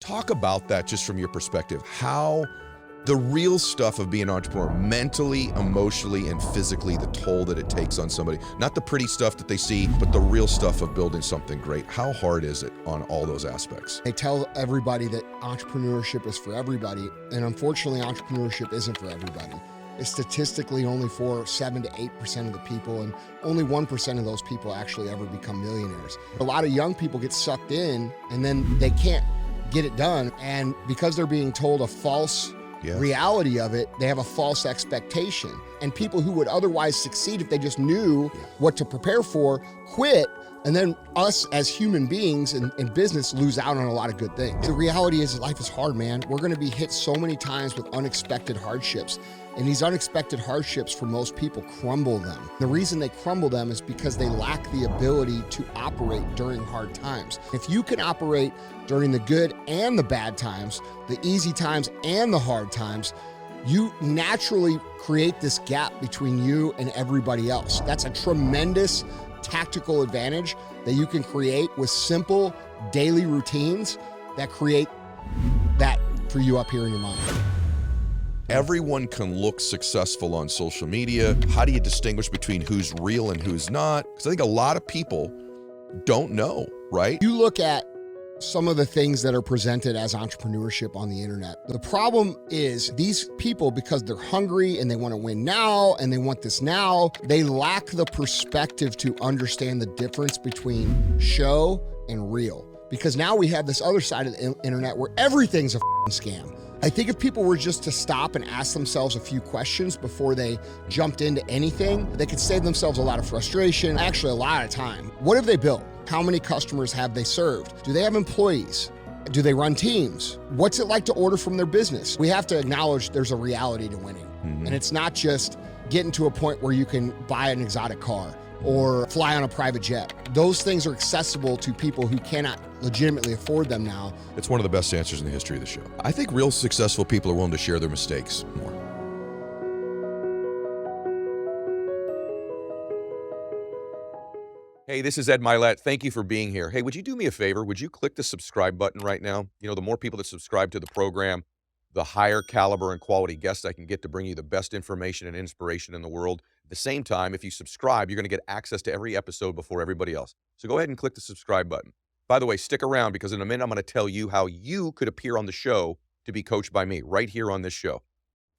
Talk about that just from your perspective. How the real stuff of being an entrepreneur, mentally, emotionally, and physically, the toll that it takes on somebody. Not the pretty stuff that they see, but the real stuff of building something great. How hard is it on all those aspects? I tell everybody that entrepreneurship is for everybody, and unfortunately, entrepreneurship isn't for everybody. It's statistically only for 7 to 8% of the people, and only 1% of those people actually ever become millionaires. A lot of young people get sucked in, and then they can't get it done, and because they're being told a false reality of it, they have a false expectation. And people who would otherwise succeed if they just knew what to prepare for, quit. And then us as human beings in business lose out on a lot of good things. The reality is life is hard, man. We're gonna be hit so many times with unexpected hardships. And these unexpected hardships for most people crumble them. The reason they crumble them is because they lack the ability to operate during hard times. If you can operate during the good and the bad times, the easy times and the hard times, you naturally create this gap between you and everybody else. That's a tremendous tactical advantage that you can create with simple daily routines that create that for you up here in your mind. Everyone can look successful on social media. How do you distinguish between who's real and who's not? Because I think a lot of people don't know, right? You look at some of the things that are presented as entrepreneurship on the internet. The problem is these people, because they're hungry and they want to win now and they want this now, they lack the perspective to understand the difference between show and real. Because now we have this other side of the internet where everything's a scam. I think if people were just to stop and ask themselves a few questions before they jumped into anything, they could save themselves a lot of frustration, actually a lot of time. What have they built? How many customers have they served? Do they have employees? Do they run teams? What's it like to order from their business? We have to acknowledge there's a reality to winning. And it's not just getting to a point where you can buy an exotic car or fly on a private jet. Those things are accessible to people who cannot legitimately afford them now. It's one of the best answers in the history of the show. I think real successful people are willing to share their mistakes more. Hey, this is Ed Mylett. Thank you for being here. Hey, would you do me a favor? Would you click the subscribe button right now? You know, the more people that subscribe to the program, the higher caliber and quality guests I can get to bring you the best information and inspiration in the world. At the same time, if you subscribe, you're going to get access to every episode before everybody else. So go ahead and click the subscribe button. By the way, stick around because in a minute, I'm going to tell you how you could appear on the show to be coached by me right here on this show.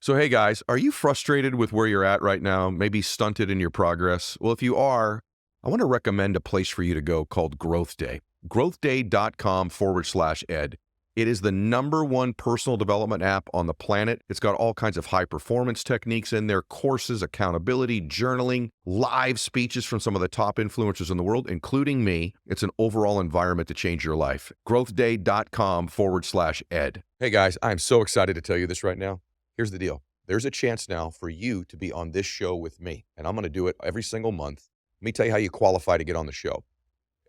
So, hey guys, are you frustrated with where you're at right now? Maybe stunted in your progress? Well, if you are, I want to recommend a place for you to go called Growth Day. growthday.com/ed. It is the #1 personal development app on the planet. It's got all kinds of high performance techniques in there, courses, accountability, journaling, live speeches from some of the top influencers in the world, including me. It's an overall environment to change your life. growthday.com/ed. Hey guys, I'm so excited to tell you this right now. Here's the deal. There's a chance now for you to be on this show with me, and I'm going to do it every single month. Let me tell you how you qualify to get on the show.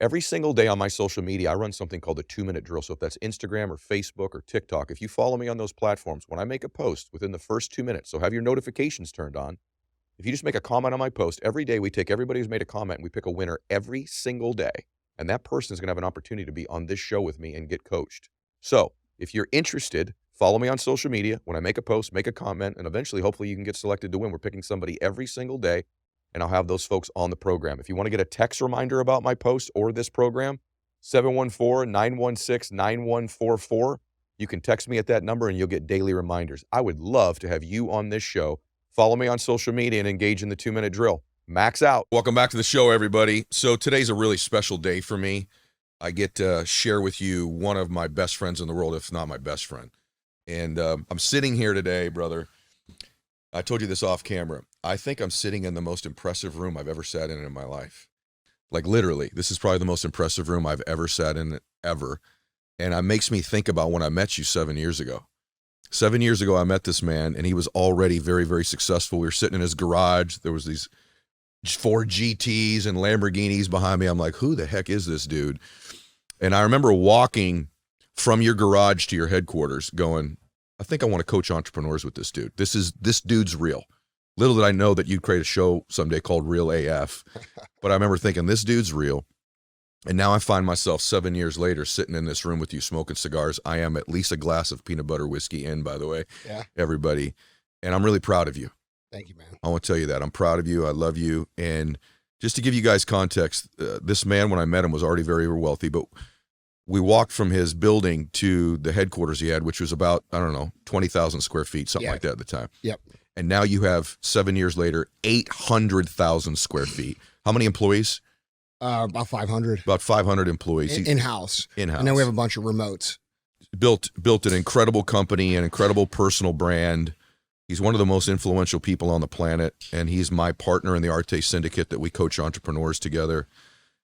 Every single day on my social media, I run something called the 2-minute drill. So if that's Instagram or Facebook or TikTok, if you follow me on those platforms, when I make a post within the first 2 minutes, so have your notifications turned on. If you just make a comment on my post, every day we take everybody who's made a comment and we pick a winner every single day. And that person is going to have an opportunity to be on this show with me and get coached. So if you're interested, follow me on social media. When I make a post, make a comment, and eventually, hopefully you can get selected to win. We're picking somebody every single day. And I'll have those folks on the program. If you want to get a text reminder about my post or this program, 714-916-9144. You can text me at that number and you'll get daily reminders. I would love to have you on this show. Follow me on social media and engage in the 2-minute drill. Max out. Welcome back to the show, everybody. So today's a really special day for me. I get to share with you one of my best friends in the world, if not my best friend. And I'm sitting here today, brother. I told you this off camera. I think I'm sitting in the most impressive room I've ever sat in my life. Like literally, this is probably the most impressive room I've ever sat in ever. And it makes me think about when I met you 7 years ago. 7 years ago, I met this man and he was already very, very successful. We were sitting in his garage. There was these Ford GTs and Lamborghinis behind me. I'm like, who the heck is this dude? And I remember walking from your garage to your headquarters going, I think I want to coach entrepreneurs with this dude. This dude's real. Little did I know that you'd create a show someday called Real AF. But I remember thinking, this dude's real. And now I find myself 7 years later sitting in this room with you smoking cigars. I am at least a glass of peanut butter whiskey in, by the way, everybody. And I'm really proud of you. Thank you, man. I want to tell you that. I'm proud of you. I love you. And just to give you guys context, this man, when I met him, was already very wealthy, but we walked from his building to the headquarters he had, which was about, I don't know, 20,000 square feet, something like that at the time. Yep. And now you have, 7 years later, 800,000 square feet. How many employees? About 500. About 500 employees. In-house. In-house. And then we have a bunch of remotes. Built an incredible company, an incredible personal brand. He's one of the most influential people on the planet, and he's my partner in the ARETE Syndicate that we coach entrepreneurs together.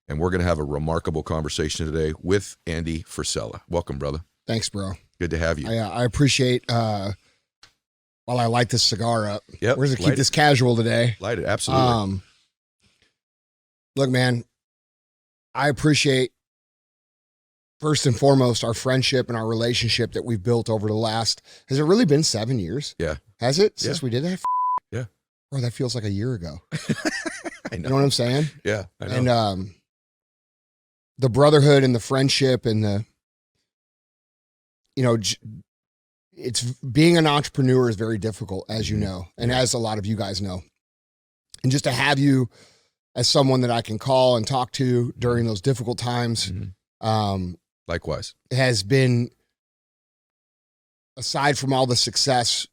And we're going to have a remarkable conversation today with Andy Frisella. Welcome, brother. Thanks, bro. Good to have you. I appreciate, while I light this cigar up, yep, we're going to keep this casual today. Light it, absolutely. Look, man, I appreciate, first and foremost, our friendship and our relationship that we've built over the last, has it really been 7 years? Yeah. Has it? Since we did that? Yeah. Bro, that feels like a year ago. I know. You know what I'm saying? Yeah, I know. And the brotherhood and the friendship and the, you know, it's being an entrepreneur is very difficult, as you know, and as a lot of you guys know. And just to have you as someone that I can call and talk to during those difficult times, likewise, has been, aside from all the success,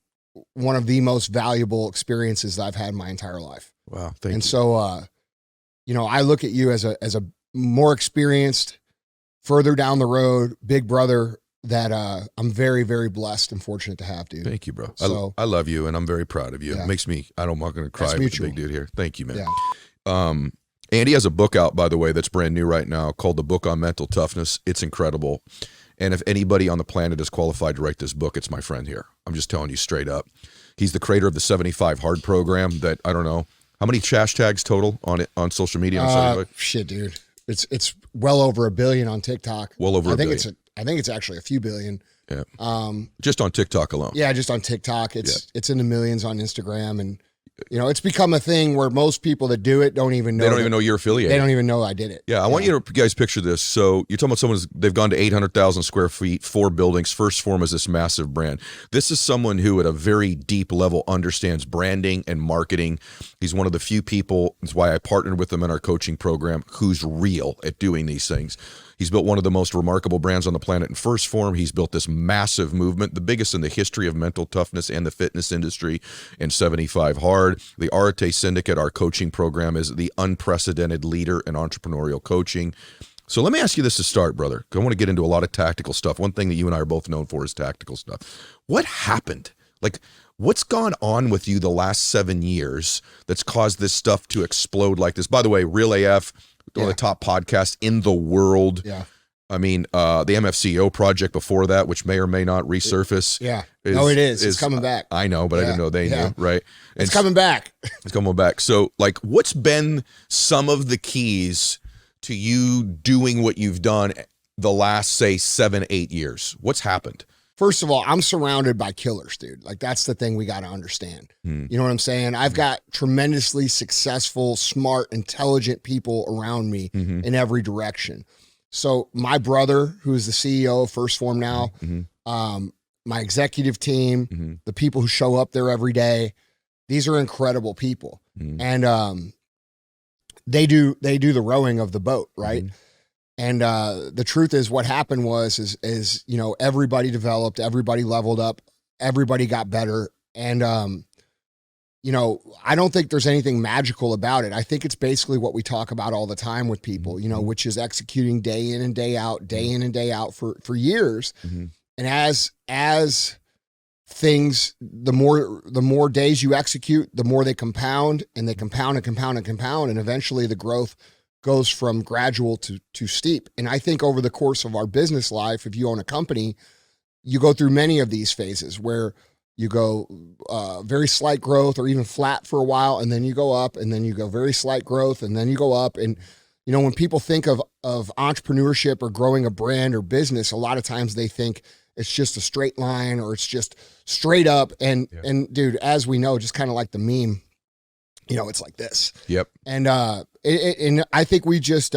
one of the most valuable experiences that I've had in my entire life. Wow, thank you. And so, you know, I look at you as a more experienced, further down the road, big brother that I'm very, very blessed and fortunate to have, dude. Thank you, bro. So, I love you, and I'm very proud of you. Yeah. It makes me, I'm not going to cry with the big dude here. Thank you, man. Yeah. Andy has a book out, by the way, that's brand new right now called The Book on Mental Toughness. It's incredible. And if anybody on the planet is qualified to write this book, it's my friend here. I'm just telling you straight up. He's the creator of the 75 Hard program that, I don't know, how many hashtags total on it on social media? Shit, dude. It's well over 1 billion on TikTok. Well over 1 billion. I think it's actually a few billion. Yeah. Just on TikTok alone. Yeah, just on TikTok. It's in the millions on Instagram, and you know, it's become a thing where most people that do it don't even know. They don't even know you're affiliated. They don't even know I did it. Yeah, I want you to guys picture this. So you're talking about someone they've gone to 800,000 square feet, 4 buildings. Phorm is this massive brand. This is someone who at a very deep level understands branding and marketing. He's one of the few people, that's why I partnered with him in our coaching program, who's real at doing these things. He's built one of the most remarkable brands on the planet in Phorm. He's built this massive movement, the biggest in the history of mental toughness and the fitness industry, in 75 Hard. The ARETE Syndicate, our coaching program, is the unprecedented leader in entrepreneurial coaching. So let me ask you this to start, brother, because I want to get into a lot of tactical stuff. One thing that you and I are both known for is tactical stuff. What happened? Like, what's gone on with you the last 7 years that's caused this stuff to explode like this? By the way, Real AF, one of the top podcasts in the world. Yeah. I mean, the MFCEO project before that, which may or may not resurface. It is. It's coming back. I know, but I didn't know they knew, right? It's coming back. It's coming back. So, like, what's been some of the keys to you doing what you've done the last, say, 7-8 years? What's happened? First of all, I'm surrounded by killers, dude. Like, that's the thing we got to understand. You know what I'm saying? I've got tremendously successful, smart, intelligent people around me in every direction. So my brother, who is the CEO of Phorm now, my executive team, the people who show up there every day, these are incredible people. And they do the rowing of the boat, right? And the truth is, what happened was you know, everybody developed, everybody leveled up, everybody got better. And you know, I don't think there's anything magical about it. I think it's basically what we talk about all the time with people, you know, which is executing day in and day out for years. And as things, the more days you execute, the more they compound, and they compound and compound and compound, and eventually the growth goes from gradual to steep. And I think over the course of our business life, if you own a company, you go through many of these phases where you go very slight growth or even flat for a while, and then you go up, and then you go very slight growth, and then you go up. And you know, when people think of entrepreneurship or growing a brand or business, a lot of times they think it's just a straight line or it's just straight up. And dude, as we know, just kind of like the meme, you know, it's like this. Yep. And and I think we just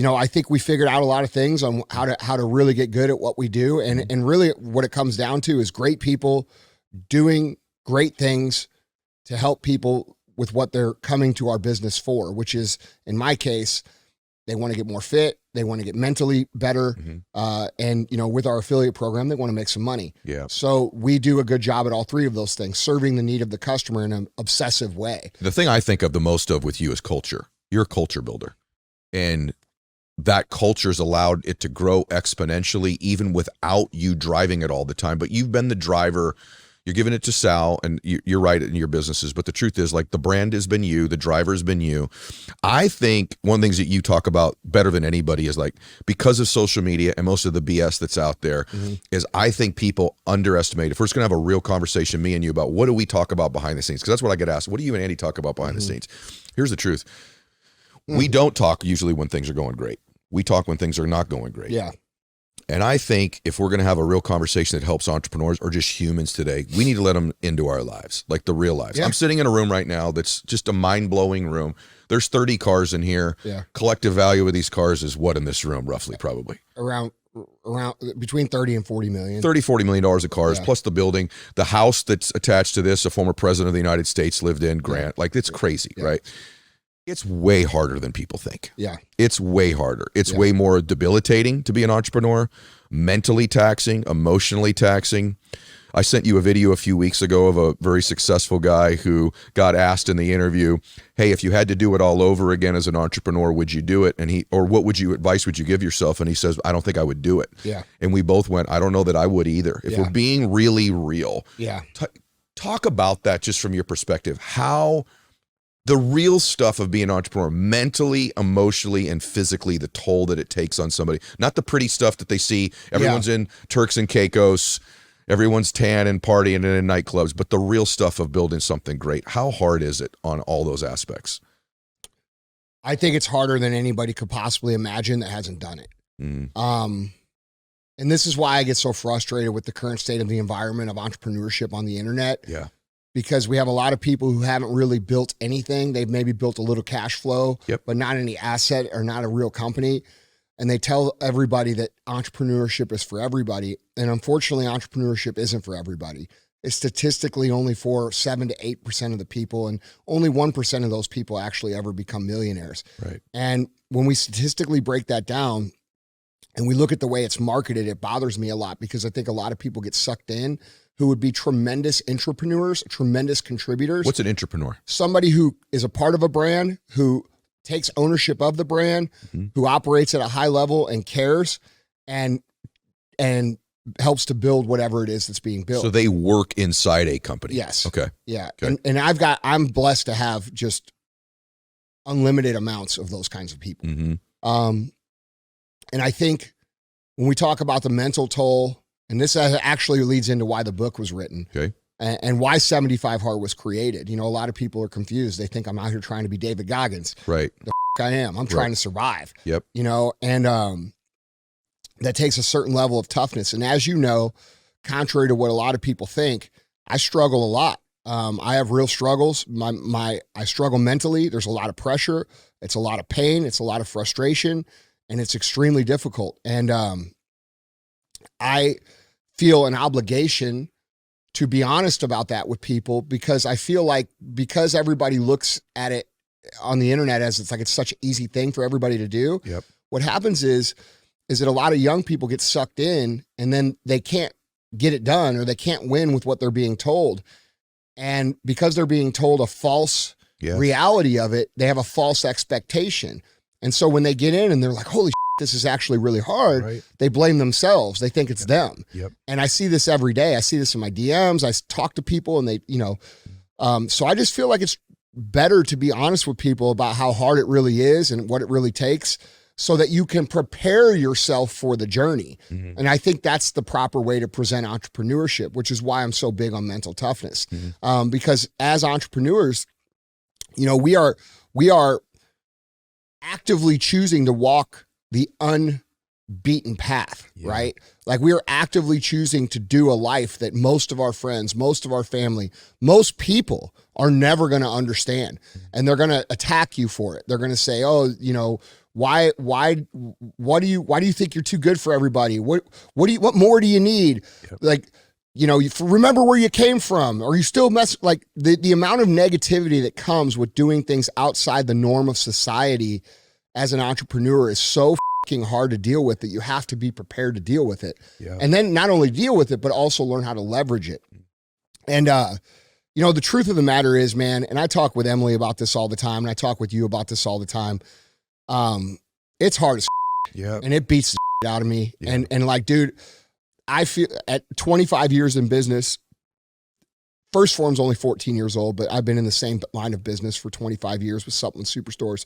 I think we figured out a lot of things on how to really get good at what we do. And really what it comes down to is great people doing great things to help people with what they're coming to our business for, which is, in my case, they want to get more fit. They want to get mentally better. And, with our affiliate program, they want to make some money. Yeah. So we do a good job at all three of those things, serving the need of the customer in an obsessive way. The thing I think of the most of with you is culture. You're a culture builder. And that culture's allowed it to grow exponentially, even without you driving it all the time. But you've been the driver. You're giving it to Sal, and you're right in your businesses. But the truth is, like, the brand has been you, the driver's been you. I think one of the things that you talk about better than anybody is, like, because of social media and most of the BS that's out there, is I think people underestimate. If we're just going to have a real conversation, me and you, about what do we talk about behind the scenes? Because that's what I get asked. What do you and Andy talk about behind the scenes? Here's the truth. We don't talk usually when things are going great. We talk when things are not going great. Yeah. And I think if we're going to have a real conversation that helps entrepreneurs or just humans today, we need to let them into our lives, like the real lives. Yeah. I'm sitting in a room right now that's just a mind-blowing room. There's 30 cars in here. Yeah. Collective value of these cars is what in this room, roughly, probably? Around between 30 and 40 million. $40 million of cars, plus the building. The house that's attached to this, a former president of the United States lived in, Grant. Like, it's crazy, right? It's way harder than people think. Yeah. It's way harder. It's way more debilitating to be an entrepreneur, mentally taxing, emotionally taxing. I sent you a video a few weeks ago of a very successful guy who got asked in the interview, hey, if you had to do it all over again as an entrepreneur, would you do it? And what advice would you give yourself? And he says, I don't think I would do it. Yeah. And we both went, I don't know that I would either. If we're being really real. Yeah. Talk about that just from your perspective. How the real stuff of being an entrepreneur, mentally, emotionally, and physically, the toll that it takes on somebody. Not the pretty stuff that they see. Everyone's in Turks and Caicos. Everyone's tan and partying and in nightclubs. But the real stuff of building something great. How hard is it on all those aspects? I think it's harder than anybody could possibly imagine that hasn't done it. And this is why I get so frustrated with the current state of the environment of entrepreneurship on the internet. Yeah. Because we have a lot of people who haven't really built anything. They've maybe built a little cash flow, but not any asset or not a real company. And they tell everybody that entrepreneurship is for everybody. And unfortunately, entrepreneurship isn't for everybody. It's statistically only for 7 to 8% of the people. And only 1% of those people actually ever become millionaires. Right. And when we statistically break that down and we look at the way it's marketed, it bothers me a lot, because I think a lot of people get sucked in who would be tremendous entrepreneurs, tremendous contributors. What's an entrepreneur? Somebody who is a part of a brand, who takes ownership of the brand, who operates at a high level and cares, and helps to build whatever it is that's being built. So they work inside a company. Yes. Okay. Yeah. Okay. And I'm blessed to have just unlimited amounts of those kinds of people. And I think when we talk about the mental toll, and this actually leads into why the book was written, and why 75 Hard was created. A lot of people are confused. They think I'm out here trying to be David Goggins. Right. The I am. I'm trying to survive. Yep. And that takes a certain level of toughness. And as you know, contrary to what a lot of people think, I struggle a lot. I have real struggles. I struggle mentally. There's a lot of pressure. It's a lot of pain. It's a lot of frustration, and it's extremely difficult. And I feel an obligation to be honest about that with people, because I feel like, because everybody looks at it on the internet as it's such an easy thing for everybody to do. Yep. What happens is that a lot of young people get sucked in, and then they can't get it done, or they can't win with what they're being told. And because they're being told a false reality of it, they have a false expectation. And so when they get in and they're like, holy shit, this is actually really hard, they blame themselves. They think it's them. And I see this every day. I see this in my DMs. I talk to people, and they, so I just feel like it's better to be honest with people about how hard it really is and what it really takes, so that you can prepare yourself for the journey. And I think that's the proper way to present entrepreneurship, which is why I'm so big on mental toughness. Because as entrepreneurs, we are actively choosing to walk the unbeaten path, right? Like, we are actively choosing to do a life that most of our friends, most of our family, most people are never going to understand, and they're going to attack you for it. They're going to say, oh, you know, why do you think you're too good for everybody? What more do you need? Yep. Like, you know, remember where you came from, or you still like the amount of negativity that comes with doing things outside the norm of society as an entrepreneur is so fucking hard to deal with that you have to be prepared to deal with it. Yeah. And then not only deal with it, but also learn how to leverage it. And, you know, the truth of the matter is, man, and I talk with Emily about this all the time, and I talk with you about this all the time. It's hard as yeah, and it beats the out of me. Yeah. And like, dude, I feel at 25 years in business, first Phorm's only 14 years old, but I've been in the same line of business for 25 years with supplement superstores.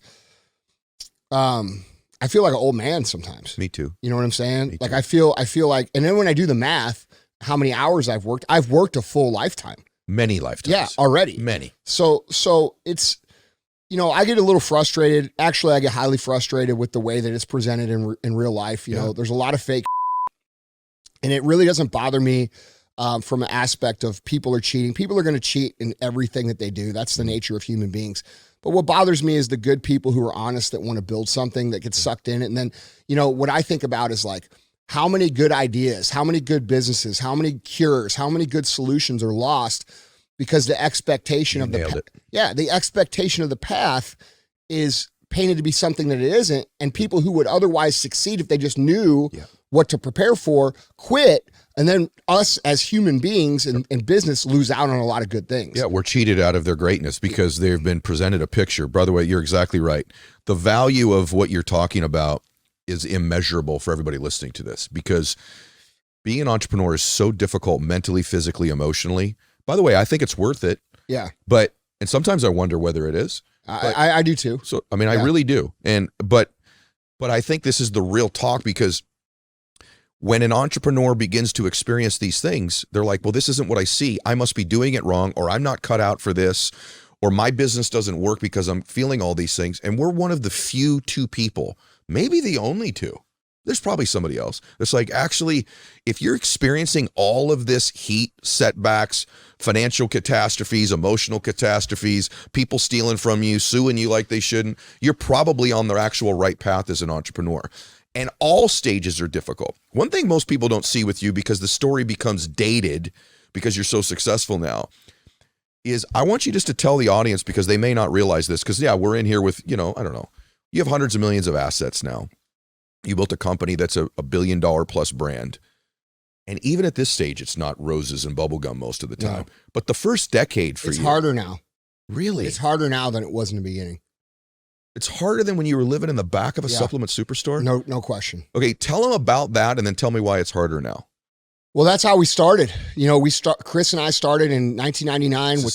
I feel like an old man sometimes. Me too. You know what I'm saying? Me Like too. I feel like, and then when I do the math, how many hours I've worked a full lifetime. Many lifetimes. Yeah, already. Many. So it's, you know, I get a little frustrated. Actually, I get highly frustrated with the way that it's presented in real life. You know, there's a lot of fake, and it really doesn't bother me from an aspect of people are cheating. People are going to cheat in everything that they do. That's the nature of human beings. But what bothers me is the good people who are honest, that want to build something, that get sucked in it. And then, you know, what I think about is like, how many good ideas, how many good businesses, how many cures, how many good solutions are lost because the expectation of the expectation of the path is painted to be something that it isn't. And people who would otherwise succeed if they just knew what to prepare for quit. And then us as human beings in business lose out on a lot of good things. Yeah, we're cheated out of their greatness because they've been presented a picture. By the way, you're exactly right. The value of what you're talking about is immeasurable for everybody listening to this, because being an entrepreneur is so difficult mentally, physically, emotionally. By the way, I think it's worth it. Yeah. And sometimes I wonder whether it is. I do too. So, I mean, I really do. But I think this is the real talk, because when an entrepreneur begins to experience these things, they're like, well, this isn't what I see. I must be doing it wrong, or I'm not cut out for this, or my business doesn't work because I'm feeling all these things. And we're one of the few two people, maybe the only two. There's probably somebody else. It's like, actually, if you're experiencing all of this heat, setbacks, financial catastrophes, emotional catastrophes, people stealing from you, suing you like they shouldn't, you're probably on the actual right path as an entrepreneur. And all stages are difficult. One thing most people don't see with you, because the story becomes dated because you're so successful now, is I want you just to tell the audience, because they may not realize this, because we're in here with, I don't know, you have hundreds of millions of assets now. You built a company that's a $1 billion plus brand. And even at this stage, it's not roses and bubblegum most of the time. No. But the first decade for you. It's harder now. Really? It's harder now than it was in the beginning. It's harder than when you were living in the back of a supplement superstore? No question. Okay, tell them about that, and then tell me why it's harder now. Well, that's how we started. You know, Chris and I started in 1999 with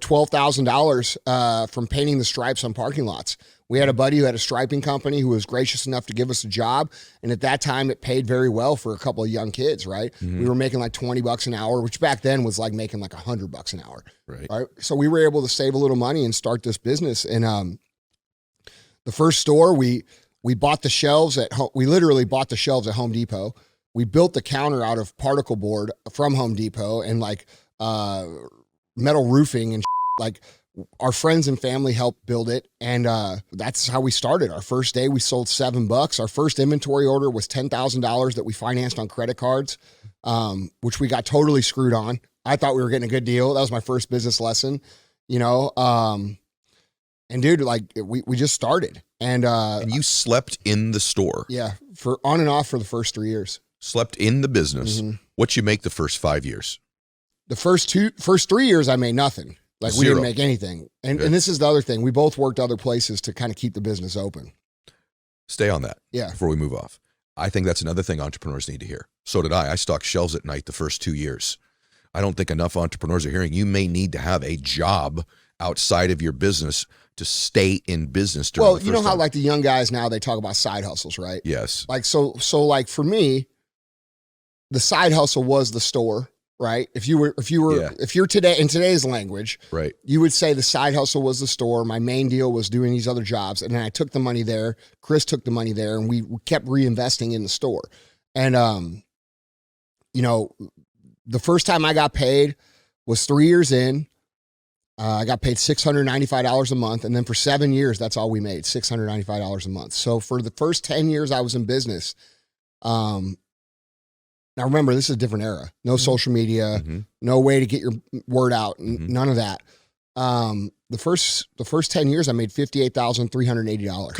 $12,000 from painting the stripes on parking lots. We had a buddy who had a striping company who was gracious enough to give us a job. And at that time, it paid very well for a couple of young kids, right? Mm-hmm. We were making like $20 an hour, which back then was like making like $100 an hour. Right. So we were able to save a little money and start this business. And the first store, we bought the shelves we literally bought the shelves at Home Depot. We built the counter out of particle board from Home Depot and like metal roofing and like our friends and family helped build it. And that's how we started. Our first day, we sold $7. Our first inventory order was $10,000 that we financed on credit cards, which we got totally screwed on. I thought we were getting a good deal. That was my first business lesson, and dude, like we just started. And you slept in the store. Yeah. For on and off for the first 3 years. Slept in the business. Mm-hmm. What'd you make the first 5 years? The first 3 years, I made nothing. Like we didn't make anything. And this is the other thing. We both worked other places to kind of keep the business open. Stay on that. Yeah. Before we move off. I think that's another thing entrepreneurs need to hear. So did I. I stocked shelves at night the first 2 years. I don't think enough entrepreneurs are hearing you may need to have a job outside of your business to stay in business during the first how time. like the young guys now, they talk about side hustles, right? Yes. Like, so like for me, the side hustle was the store, right? If you're today in today's language, right, you would say the side hustle was the store. My main deal was doing these other jobs. And then I took the money there. Chris took the money there, and we kept reinvesting in the store. And, the first time I got paid was 3 years in. I got paid $695 a month. And then for 7 years, that's all we made, $695 a month. So for the first 10 years I was in business, now remember, this is a different era. No social media, no way to get your word out, none of that. The first 10 years I made $58,380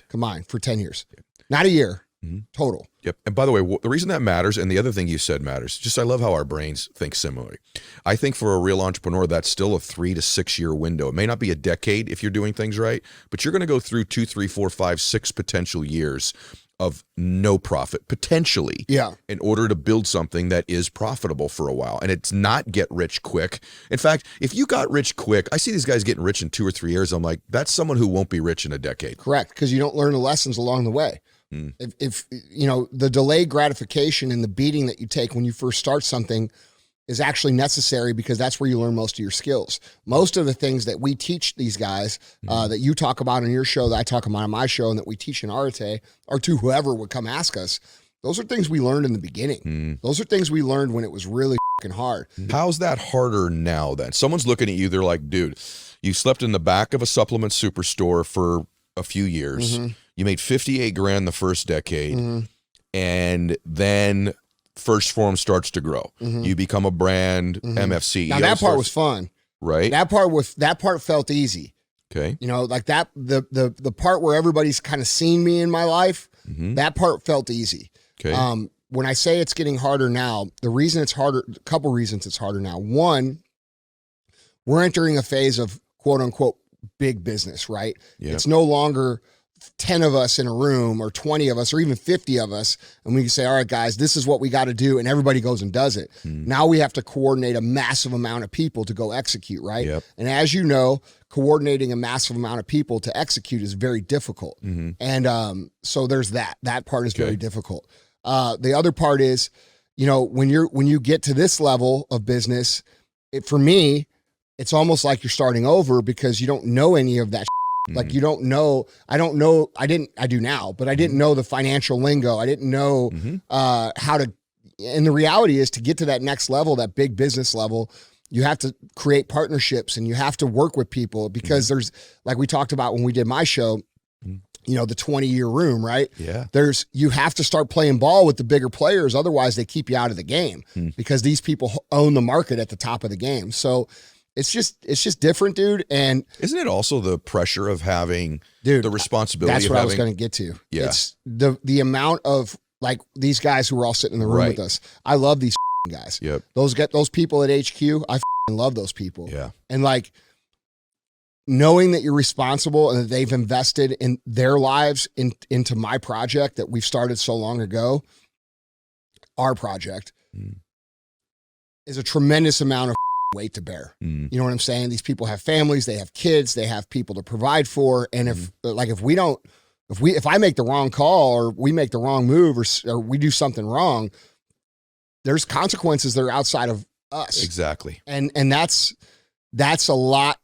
combined for 10 years, not a year. Total. Yep. And by the way, the reason that matters, and the other thing you said matters, just I love how our brains think similarly. I think for a real entrepreneur, that's still a 3 to 6 year window. It may not be a decade if you're doing things right, but you're going to go through 2, 3, 4, 5, 6 potential years of no profit, potentially, in order to build something that is profitable for a while. And it's not get rich quick. In fact, if you got rich quick, I see these guys getting rich in 2 or 3 years. I'm like, that's someone who won't be rich in a decade. Correct. Because you don't learn the lessons along the way. If you know, the delayed gratification and the beating that you take when you first start something is actually necessary, because that's where you learn most of your skills. Most of the things that we teach these guys, that you talk about on your show, that I talk about on my show, and that we teach in Arete, or to whoever would come ask us, those are things we learned in the beginning. Those are things we learned when it was really fucking hard. How's that harder now then? Someone's looking at you, they're like, dude, you slept in the back of a supplement superstore for a few years. You made 58 grand the first decade, and then first Phorm starts to grow. You become a brand MFC. Now that part was fun, right? That part felt easy. Okay. You know, like that, the part where everybody's kind of seen me in my life, that part felt easy. Okay. When I say it's getting harder now, the reason it's harder, a couple reasons it's harder now. One, we're entering a phase of quote unquote big business, right? It's no longer 10 of us in a room, or 20 of us, or even 50 of us, and we can say, all right, guys, this is what we got to do, and everybody goes and does it. Now we have to coordinate a massive amount of people to go execute, right? And as you know, coordinating a massive amount of people to execute is very difficult. And so there's that part is very difficult. The other part is, you know, when you get to this level of business, for me, it's almost like you're starting over, because you don't know any of that. Like you don't know, I do now, but I didn't know the financial lingo. I didn't know how to, and the reality is, to get to that next level, that big business level, you have to create partnerships and you have to work with people, because there's, like we talked about when we did my show, you know, the 20-year room, right? You have to start playing ball with the bigger players. Otherwise they keep you out of the game, because these people own the market at the top of the game. So it's just different, dude. And isn't it also the pressure of having the responsibility? That's what I was going to get to. It's the amount of, like, these guys who were all sitting in the room with us. I love these guys. Those people at HQ. I love those people. And like, knowing that you're responsible and that they've invested in their lives into my project that we've started so long ago, our project, is a tremendous amount of weight to bear. You know what I'm saying? These people have families, they have kids, they have people to provide for. And if I make the wrong call, or we make the wrong move, or we do something wrong, there's consequences that are outside of us. Exactly. And that's a lot.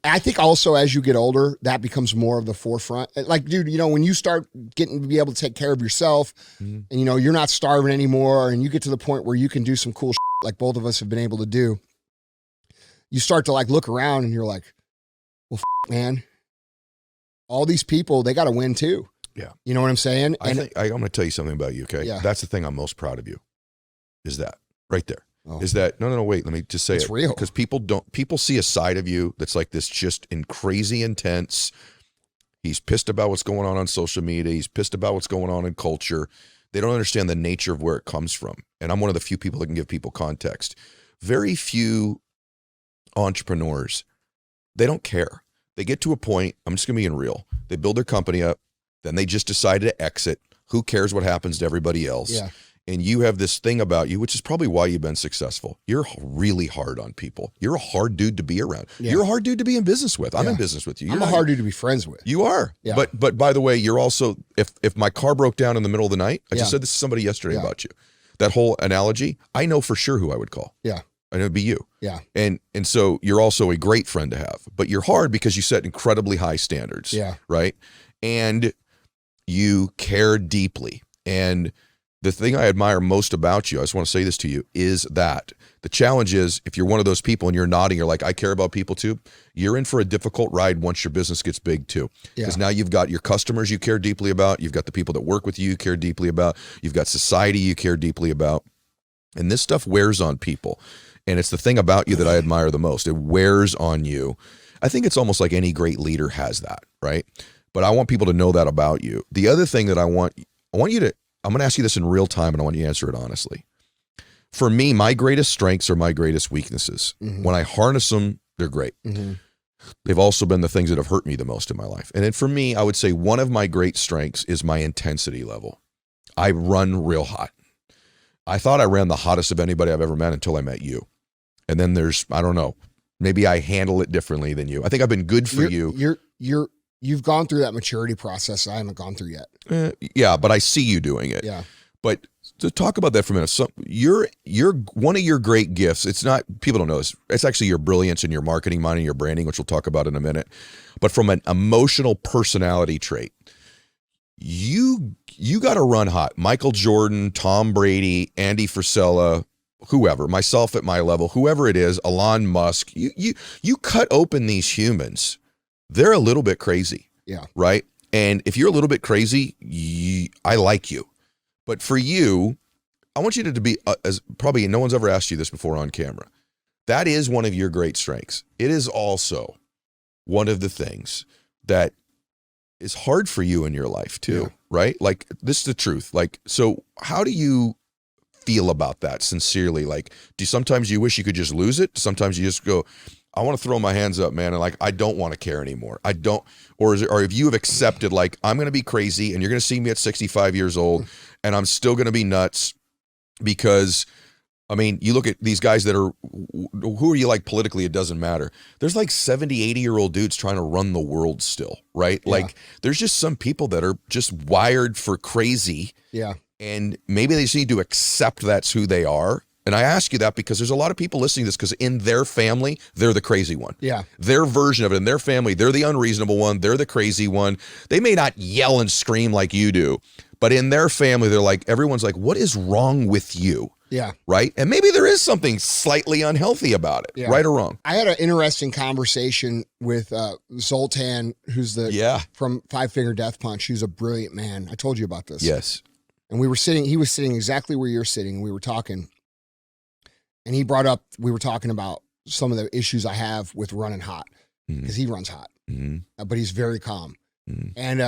I think also as you get older, that becomes more of the forefront. Like, dude, you know, when you start getting to be able to take care of yourself, and, you know, you're not starving anymore, and you get to the point where you can do some cool shit like both of us have been able to do, you start to like look around and you're like, well, man, all these people, they got to win too. You know what I'm saying? I'm going to tell you something about you. Okay. That's the thing I'm most proud of you, is that right there. Is that no, wait, let me just say it's real. Because people see a side of you that's like this, just crazy intense. He's pissed about what's going on social media. He's pissed about what's going on in culture. They don't understand the nature of where it comes from. And I'm one of the few people that can give people context. Very few entrepreneurs, they don't care. They get to a point, I'm just going to be real. They build their company up, then they just decide to exit. Who cares what happens to everybody else? And you have this thing about you, which is probably why you've been successful. You're really hard on people. You're a hard dude to be around. You're a hard dude to be in business with. I'm in business with you. I'm a hard dude to be friends with. You are. But by the way, you're also, if my car broke down in the middle of the night, I just said this to somebody yesterday about you. That whole analogy, I know for sure who I would call. I know it'd be you. And so you're also a great friend to have. But you're hard because you set incredibly high standards. Right? And you care deeply. And the thing I admire most about you, I just want to say this to you, is that the challenge is if you're one of those people and you're nodding, you're like, I care about people too, you're in for a difficult ride once your business gets big too. Because now you've got your customers you care deeply about, you've got the people that work with you care deeply about, you've got society you care deeply about. And this stuff wears on people. And it's the thing about you that I admire the most. It wears on you. I think it's almost like any great leader has that, right? But I want people to know that about you. The other thing that I want you to, I'm going to ask you this in real time and I want you to answer it honestly. For me, my greatest strengths are my greatest weaknesses. When I harness them, they're great. They've also been the things that have hurt me the most in my life. And then for me, I would say one of my great strengths is my intensity level. I run real hot. I thought I ran the hottest of anybody I've ever met until I met you. And then there's, I don't know, maybe I handle it differently than you. I think I've been good for you. You've gone through that maturity process I haven't gone through yet. Yeah, but I see you doing it. Yeah. But to talk about that for a minute, so you're one of your great gifts. It's not, people don't know this. It's actually your brilliance in your marketing mind and your branding, which we'll talk about in a minute. But from an emotional personality trait, you got to run hot. Michael Jordan, Tom Brady, Andy Frisella, whoever, myself at my level, whoever it is, Elon Musk, you cut open these humans. They're a little bit crazy. Yeah. Right. And if you're a little bit crazy, I like you. But for you, I want you to be, as probably no one's ever asked you this before on camera. That is one of your great strengths. It is also one of the things that is hard for you in your life too, right? Like, this is the truth. Like, so how do you feel about that sincerely? Like, sometimes you wish you could just lose it? Sometimes you just go, I want to throw my hands up, man, and like, I don't want to care anymore. I don't, or if you have accepted, like, I'm going to be crazy and you're going to see me at 65 years old and I'm still going to be nuts because, I mean, you look at these guys that are, who are you like politically? It doesn't matter. There's like 70, 80-year-old dudes trying to run the world still, right? Yeah. Like, there's just some people that are just wired for crazy. Yeah. And maybe they just need to accept that's who they are. And I ask you that because there's a lot of people listening to this because in their family, they're the crazy one. Yeah. Their version of it in their family, they're the unreasonable one. They're the crazy one. They may not yell and scream like you do, but in their family, they're like, everyone's like, what is wrong with you? Yeah. Right. And maybe there is something slightly unhealthy about it, right or wrong. I had an interesting conversation with Zoltan, who's from Five Finger Death Punch. He's a brilliant man. I told you about this. Yes. And he was sitting exactly where you're sitting. And we were talking. And we were talking about some of the issues I have with running hot because he runs hot, but he's very calm. And,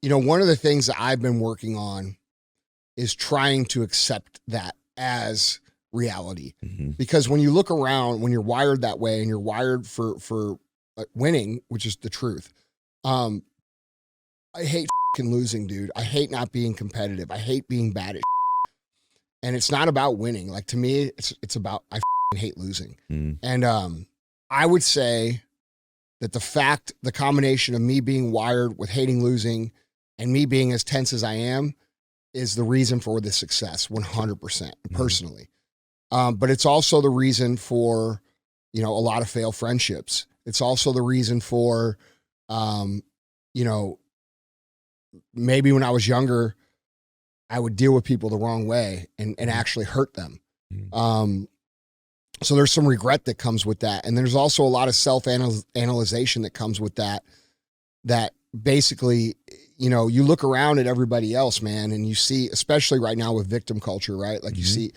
one of the things that I've been working on is trying to accept that as reality, because when you look around, when you're wired that way and you're wired for winning, which is the truth. I hate losing, dude. I hate not being competitive. I hate being bad at and it's not about winning. Like, to me, it's about, I hate losing. And I would say that the combination of me being wired with hating losing and me being as tense as I am is the reason for this success, 100% personally. But it's also the reason for, a lot of failed friendships. It's also the reason for, maybe when I was younger, I would deal with people the wrong way and actually hurt them. So there's some regret that comes with that. And there's also a lot of self-analyzation that comes with that basically, you look around at everybody else, man, and you see, especially right now with victim culture, right? Like you see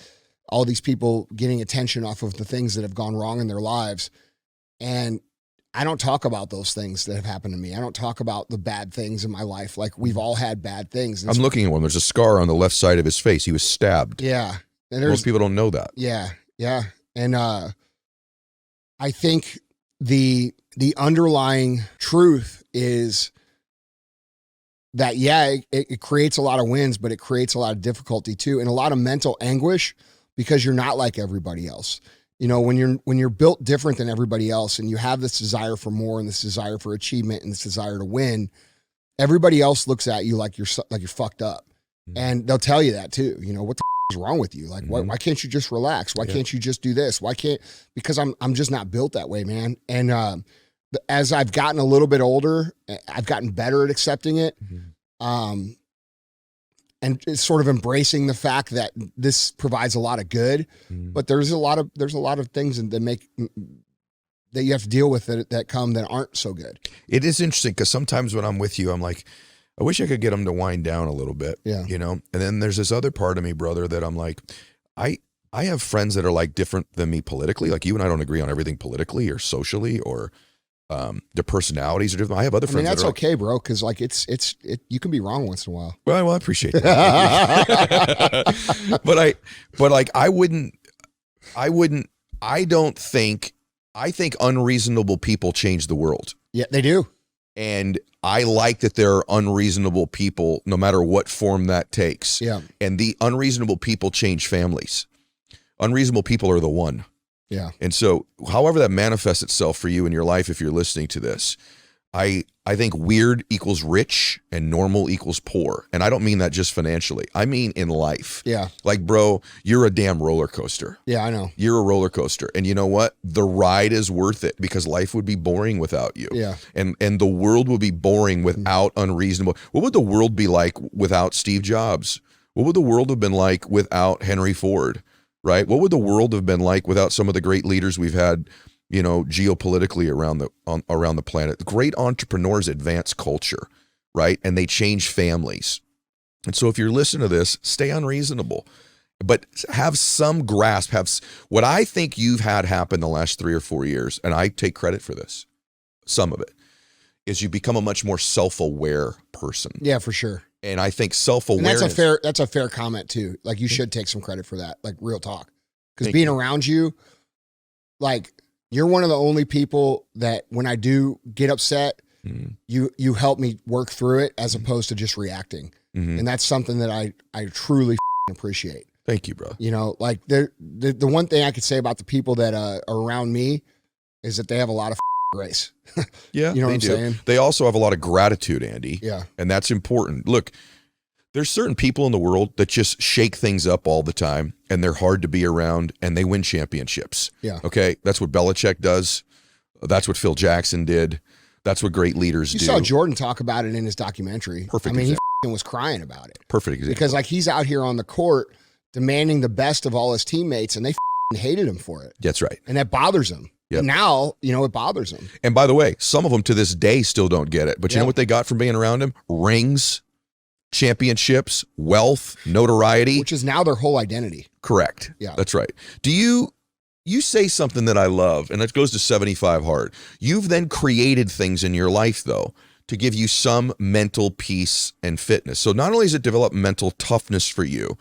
all these people getting attention off of the things that have gone wrong in their lives. And I don't talk about those things that have happened to me. I don't talk about the bad things in my life. Like, we've all had bad things. I'm looking at one. There's a scar on the left side of his face. He was stabbed. Yeah. And most people don't know that. Yeah. Yeah. And I think the underlying truth is that, it creates a lot of wins, but it creates a lot of difficulty too. And a lot of mental anguish because you're not like everybody else. When you're built different than everybody else and you have this desire for more and this desire for achievement and this desire to win, everybody else looks at you like you're fucked up. And they'll tell you that too. What the is wrong with you? Like, why can't you just relax? Why can't you just do this? Because I'm just not built that way, man. And as I've gotten a little bit older, I've gotten better at accepting it. and it's sort of embracing the fact that this provides a lot of good, but there's a lot of things that you have to deal with that aren't so good. It is interesting because sometimes when I'm with you, I'm like, I wish I could get them to wind down a little bit, you know? And then there's this other part of me, brother, that I'm like, I have friends that are like different than me politically. Like you and I don't agree on everything politically or socially or their personalities are different. I have other friends. That's that are okay, bro. Cause like you can be wrong once in a while. Well, I appreciate that. but I think unreasonable people change the world. Yeah, they do. And I like that there are unreasonable people, no matter what form that takes. Yeah. And the unreasonable people change families. Unreasonable people are the one. Yeah. And so however that manifests itself for you in your life, if you're listening to this, I think weird equals rich and normal equals poor. And I don't mean that just financially. I mean in life. Yeah. Like, bro, you're a damn roller coaster. Yeah, I know. You're a roller coaster. And you know what? The ride is worth it because life would be boring without you. Yeah. And the world would be boring without unreasonable. What would the world be like without Steve Jobs? What would the world have been like without Henry Ford? Right? What would the world have been like without some of the great leaders we've had, you know, geopolitically around the planet? Great entrepreneurs advance culture, right? And they change families. And so if you're listening to this, stay unreasonable, but have some grasp, what I think you've had happen the last 3 or 4 years, and I take credit for this, some of it, is you become a much more self-aware person. Yeah, for sure. And I think self-awareness. And that's a fair comment too. Like you should take some credit for that, like real talk. Because being around you, like you're one of the only people that when I do get upset, you help me work through it as opposed to just reacting. And that's something that I truly appreciate. Thank you, bro. You know, like the one thing I could say about the people that are around me is that they have a lot of grace. Yeah, you know what I'm do. saying? They also have a lot of gratitude, Andy. Yeah. And that's important. Look, there's certain people in the world that just shake things up all the time and they're hard to be around and they win championships. Yeah. Okay. That's what Belichick does. That's what Phil Jackson did. That's what great leaders do. You saw Jordan talk about it in his documentary. Perfect. I mean, example. he was crying about it. Perfect example. Because like he's out here on the court demanding the best of all his teammates and they hated him for it. That's right. And that bothers him. Yep. And now, you know, it bothers him. And by the way, some of them to this day still don't get it. But you know what they got from being around him? Rings, championships, wealth, notoriety. Which is now their whole identity. Correct. Yeah. That's right. Do you say something that I love, and it goes to 75 hard. You've then created things in your life, though, to give you some mental peace and fitness. So not only has it developed mental toughness for you,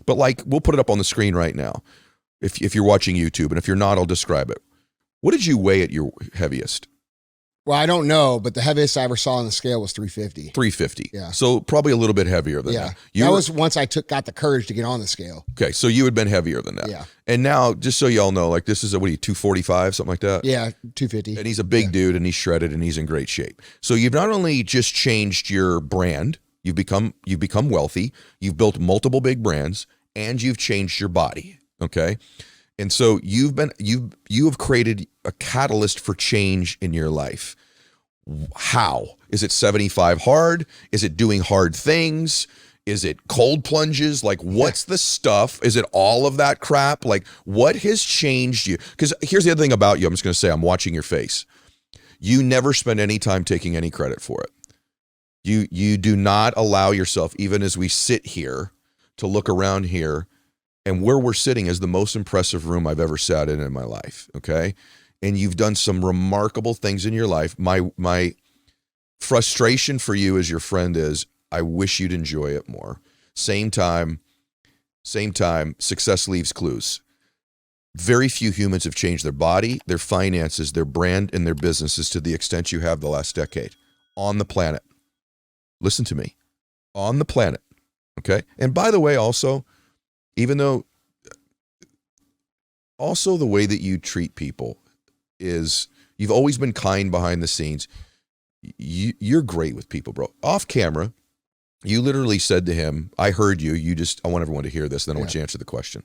but like we'll put it up on the screen right now if you're watching YouTube. And if you're not, I'll describe it. What did you weigh at your heaviest? Well, I don't know, but the heaviest I ever saw on the scale was 350. 350. Yeah. So probably a little bit heavier than that. That was once I got the courage to get on the scale. Okay, so you had been heavier than that. Yeah. And now, just so y'all know, like this is 245, something like that? Yeah, 250. And he's a big dude and he's shredded and he's in great shape. So you've not only just changed your brand, you've become wealthy, you've built multiple big brands, and you've changed your body. Okay. And so you have created a catalyst for change in your life. How? Is it 75 hard? Is it doing hard things? Is it cold plunges? Like what's the stuff? Is it all of that crap? Like what has changed you? Because here's the other thing about you. I'm just going to say, I'm watching your face. You never spend any time taking any credit for it. You do not allow yourself, even as we sit here, to look around here. And where we're sitting is the most impressive room I've ever sat in my life, okay? And you've done some remarkable things in your life. My frustration for you as your friend is I wish you'd enjoy it more. Same time, success leaves clues. Very few humans have changed their body, their finances, their brand, and their businesses to the extent you have the last decade on the planet. Listen to me. On the planet, okay? And by the way, also, even though also the way that you treat people is you've always been kind behind the scenes. You're great with people, bro. Off camera, you literally said to him, I heard you. I want everyone to hear this. Then I want you to answer the question.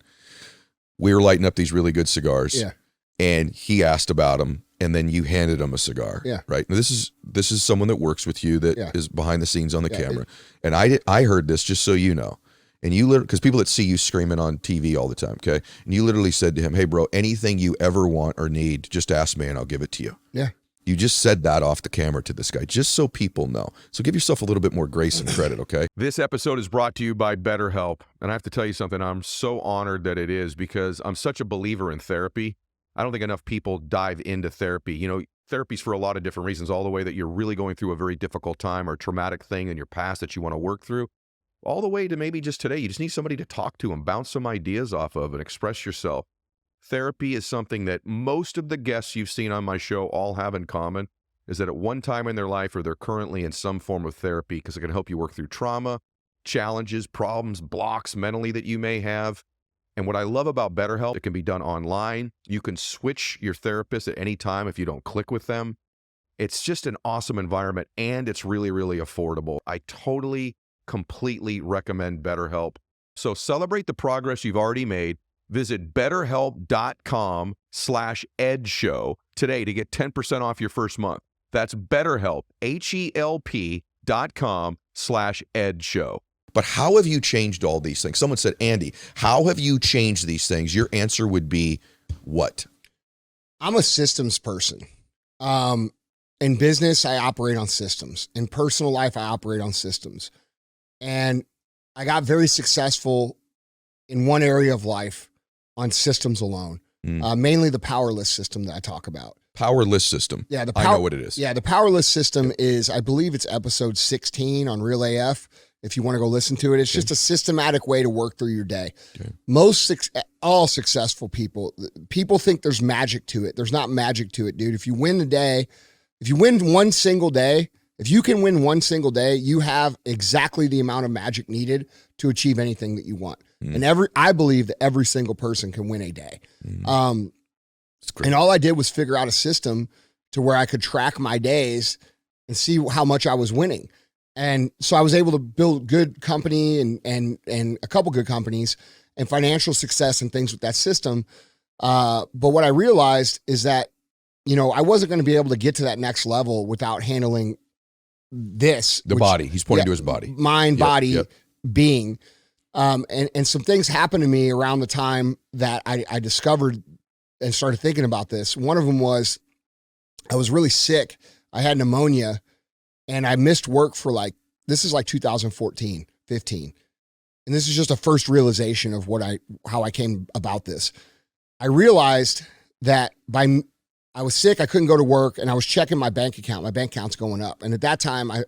We were lighting up these really good cigars. Yeah. And he asked about them. and then you handed them a cigar. Yeah. Right. Now, this is someone that works with you that is behind the scenes on the camera. And I heard this, just so you know. And you literally, because people that see you screaming on TV all the time, okay? And you literally said to him, hey, bro, anything you ever want or need, just ask me and I'll give it to you. Yeah. You just said that off the camera to this guy, just so people know. So give yourself a little bit more grace and credit, okay? This episode is brought to you by BetterHelp. And I have to tell you something, I'm so honored that it is, because I'm such a believer in therapy. I don't think enough people dive into therapy. You know, therapy's for a lot of different reasons, all the way that you're really going through a very difficult time or traumatic thing in your past that you want to work through, all the way to maybe just today, you just need somebody to talk to and bounce some ideas off of and express yourself. Therapy is something that most of the guests you've seen on my show all have in common, is that at one time in their life or they're currently in some form of therapy, because it can help you work through trauma, challenges, problems, blocks mentally that you may have. And what I love about BetterHelp, it can be done online. You can switch your therapist at any time if you don't click with them. It's just an awesome environment, and it's really, really affordable. I totally, completely recommend BetterHelp. So celebrate the progress you've already made. Visit betterhelp.com/edshow today to get 10% off your first month. That's BetterHelp, HELP.com/edshow. But how have you changed all these things? Someone said, Andy, how have you changed these things? Your answer would be what? I'm a systems person. In business, I operate on systems. In personal life, I operate on systems. And I got very successful in one area of life on systems alone, mainly the powerless system that I talk about. Powerless system. Yeah, I know what it is. Yeah, the powerless system is, I believe it's episode 16 on Real AF. If you want to go listen to it, it's just a systematic way to work through your day. Okay. All successful people think there's magic to it. There's not magic to it, dude. If you win one single day, if you can win one single day, you have exactly the amount of magic needed to achieve anything that you want. And I believe that every single person can win a day. And all I did was figure out a system to where I could track my days and see how much I was winning. And so I was able to build a good company and a couple good companies and financial success and things with that system. But what I realized is that, I wasn't going to be able to get to that next level without handling this. Body. He's pointing to his body. Mind, body, being. And some things happened to me around the time that I discovered and started thinking about this. One of them was I was really sick. I had pneumonia. And I missed work for this is 2014, 15. And this is just a first realization of how I came about this. I realized that I was sick, I couldn't go to work, and I was checking my bank account. My bank account's going up. And at that time I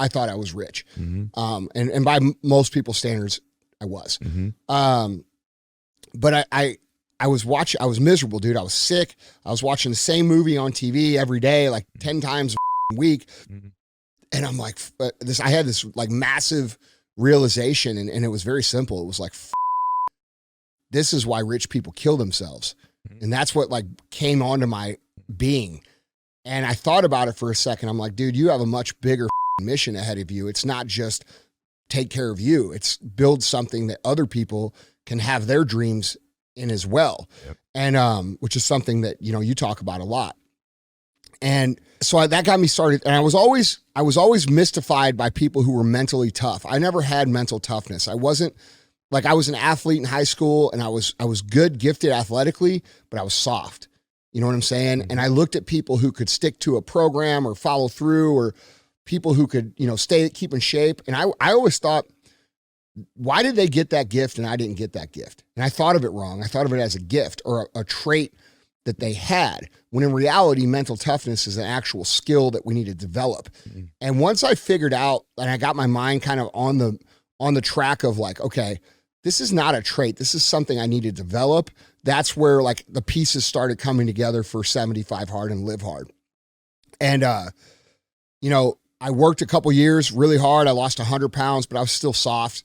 thought I was rich. And by most people's standards, I was. But I was miserable, dude. I was sick. I was watching the same movie on TV every day, 10 times week. And I'm like, I had this massive realization, and it was very simple. It was this is why rich people kill themselves. And that's what came onto my being. And I thought about it for a second. I'm like, dude, you have a much bigger mission ahead of you. It's not just take care of you. It's build something that other people can have their dreams in as well. And which is something that, you talk about a lot. And so that got me started. And I was always mystified by people who were mentally tough. I never had mental toughness. I wasn't I was an athlete in high school, and I was good, gifted athletically, but I was soft. You know what I'm saying? And I looked at people who could stick to a program or follow through, or people who could, keep in shape. And I always thought, why did they get that gift and I didn't get that gift? And I thought of it wrong. I thought of it as a gift or a trait that they had, when in reality, mental toughness is an actual skill that we need to develop. And once I figured out, and I got my mind kind of on the track of okay, this is not a trait. This is something I need to develop. That's where the pieces started coming together for 75 Hard and Live Hard. And, I worked a couple years really hard. I lost 100 pounds, but I was still soft.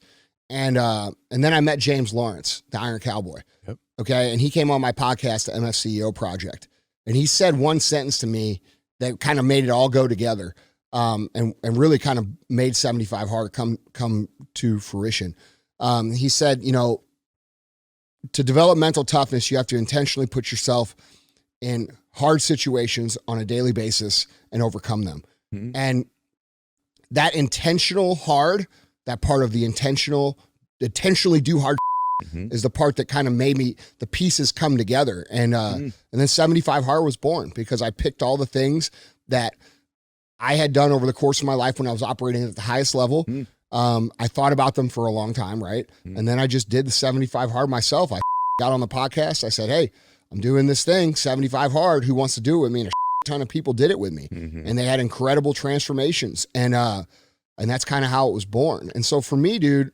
And then I met James Lawrence, the Iron Cowboy. Okay. And he came on my podcast, the MFCEO Project. And he said one sentence to me that kind of made it all go together. And really kind of made 75 Hard come to fruition. He said, to develop mental toughness, you have to intentionally put yourself in hard situations on a daily basis and overcome them. Mhm. And that intentional hard, that part of the intentionally do hard Mhm. is the part that kind of made me, the pieces come together. And then 75 Hard was born because I picked all the things that I had done over the course of my life when I was operating at the highest level. I thought about them for a long time, right? And then I just did the 75 Hard myself. I got on the podcast. I said, hey, I'm doing this thing, 75 Hard. Who wants to do it with me? And a ton of people did it with me. And they had incredible transformations. And that's kind of how it was born. And so for me, dude,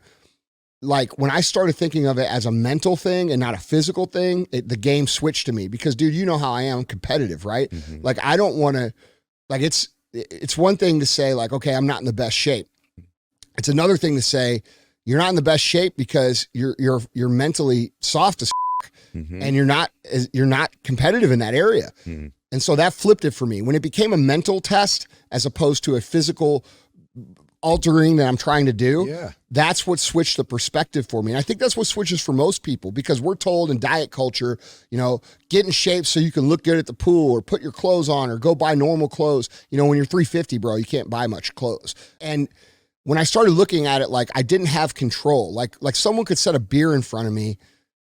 like when I started thinking of it as a mental thing and not a physical thing, the game switched to me because, dude, you know how I am competitive, right? Like I don't want to, like it's one thing to say like, okay, I'm not in the best shape. It's another thing to say you're not in the best shape because you're mentally soft as and you're not competitive in that area. And so that flipped it for me when it became a mental test as opposed to a physical altering that I'm trying to do. Yeah. That's what switched the perspective for me. And I think that's what switches for most people because we're told in diet culture, you know, get in shape so you can look good at the pool or put your clothes on or go buy normal clothes. You know, when you're 350, bro, you can't buy much clothes. And when I started looking at it, like I didn't have control, like someone could set a beer in front of me,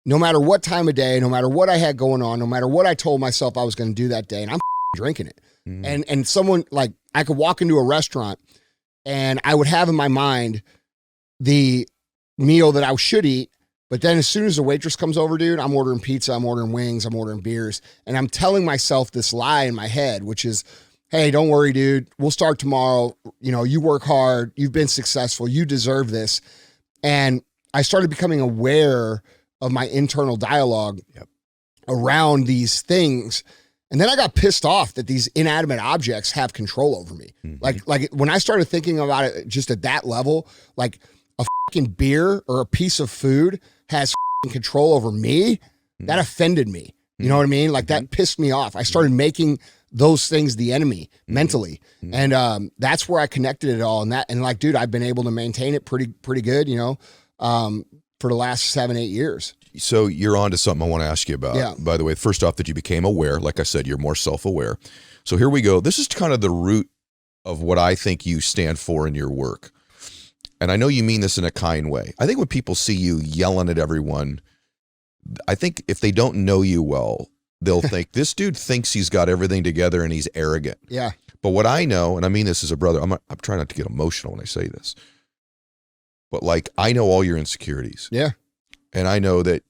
no matter what time of day, no matter what I had going on, no matter what I told myself I was going to do that day, and I'm drinking it. And someone like I could walk into a restaurant and I would have in my mind the meal that I should eat. But then as soon as the waitress comes over, dude, I'm ordering pizza, I'm ordering wings, I'm ordering beers. And I'm telling myself this lie in my head, which is, hey, don't worry, dude. We'll start tomorrow. You know, you work hard. You've been successful. You deserve this. And I started becoming aware of my internal dialogue around these things. And then I got pissed off that these inanimate objects have control over me. Like when I started thinking about it just at that level, like a fucking beer or a piece of food has control over me, that offended me. You know what I mean? Like that pissed me off. I started making those things the enemy mentally. And that's where I connected it all. And like, dude, I've been able to maintain it pretty good, you know, for the last 7-8 years. So you're on to something I want to ask you about. Yeah. By the way, first off, that you became aware. Like I said, you're more self-aware. So here we go. This is kind of the root of what I think you stand for in your work. And I know you mean this in a kind way. I think when people see you yelling at everyone, I think if they don't know you well, they'll think this dude thinks he's got everything together and he's arrogant. Yeah. But what I know, and I mean this as a brother, I'm trying not to get emotional when I say this, but like I know all your insecurities. Yeah. And I know that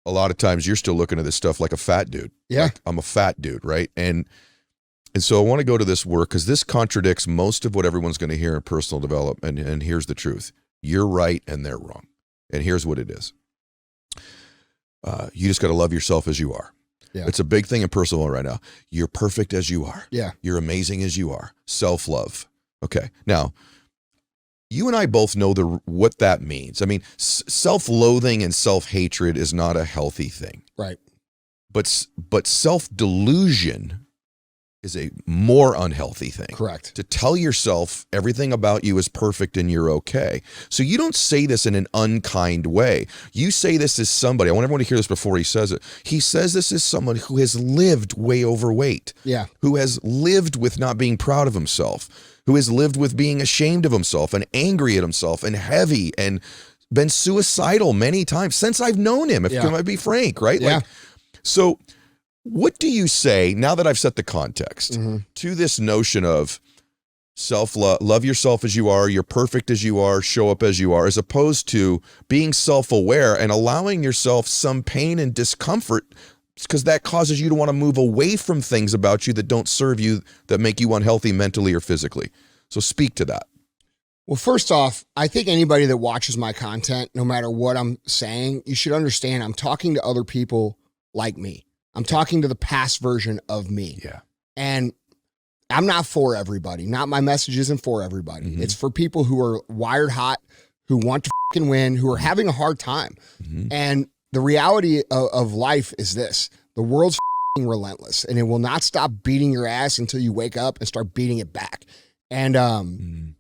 a lot of times you're still looking at this stuff like a fat dude. Yeah. Like, I'm a fat dude, right? And so I want to go to this work because this contradicts most of what everyone's going to hear in personal development. And here's the truth. You're right and they're wrong. And here's what it is. You just got to love yourself as you are. Yeah. It's a big thing in personal right now. You're perfect as you are. Yeah. You're amazing as you are. Self-love. Okay. Now, you and I both know what that means. I mean, self-loathing and self-hatred is not a healthy thing. Right. But self-delusion is a more unhealthy thing. Correct. To tell yourself everything about you is perfect and you're okay. So you don't say this in an unkind way. You say this as somebody, I want everyone to hear this before he says it. He says this as someone who has lived way overweight. Yeah. Who has lived with not being proud of himself. Who has lived with being ashamed of himself and angry at himself and heavy and been suicidal many times since I've known him, if I be frank, right? Yeah. Like, so what do you say, now that I've set the context, to this notion of self-love, love yourself as you are, you're perfect as you are, show up as you are, as opposed to being self-aware and allowing yourself some pain and discomfort because that causes you to want to move away from things about you that don't serve you, that make you unhealthy mentally or physically. So speak to that. Well, first off, I think anybody that watches my content, no matter what I'm saying, you should understand I'm talking to other people like me. I'm talking to the past version of me. Yeah. And I'm not for everybody. Not my message isn't for everybody. It's for people who are wired hot, who want to fucking win, who are having a hard time. And the reality of life is this. The world's fucking relentless and it will not stop beating your ass until you wake up and start beating it back. And,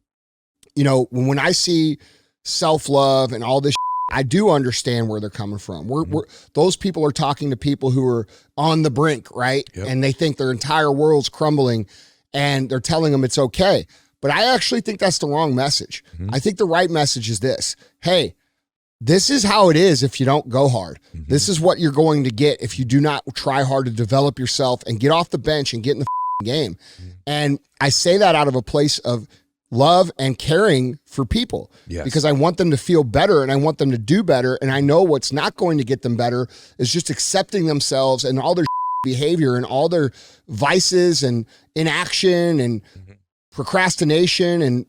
you know, when I see self-love and all this I do understand where they're coming from. Those people are talking to people who are on the brink, right? Yep. And they think their entire world's crumbling and they're telling them it's okay. But I actually think that's the wrong message. I think the right message is this. Hey, this is how it is if you don't go hard. This is what you're going to get if you do not try hard to develop yourself and get off the bench and get in the game. And I say that out of a place of love and caring for people, because I want them to feel better and I want them to do better. And I know what's not going to get them better is just accepting themselves and all their behavior and all their vices and inaction and procrastination and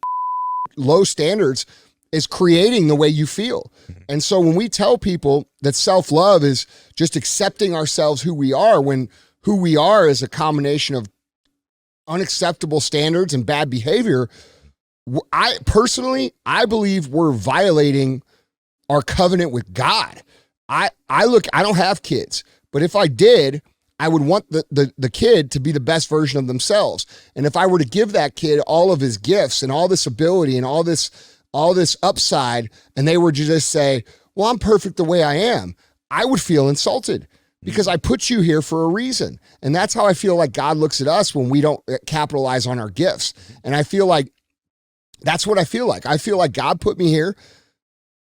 low standards is creating the way you feel. And so when we tell people that self-love is just accepting ourselves who we are, when who we are is a combination of unacceptable standards and bad behavior, I believe we're violating our covenant with God. I don't have kids, but if I did, I would want the kid to be the best version of themselves. And if I were to give that kid all of his gifts and all this ability and all this upside, and they were to just say, well, I'm perfect the way I am, I would feel insulted because I put you here for a reason. And that's how I feel like God looks at us when we don't capitalize on our gifts. And I feel like that's what I feel like. I feel like God put me here,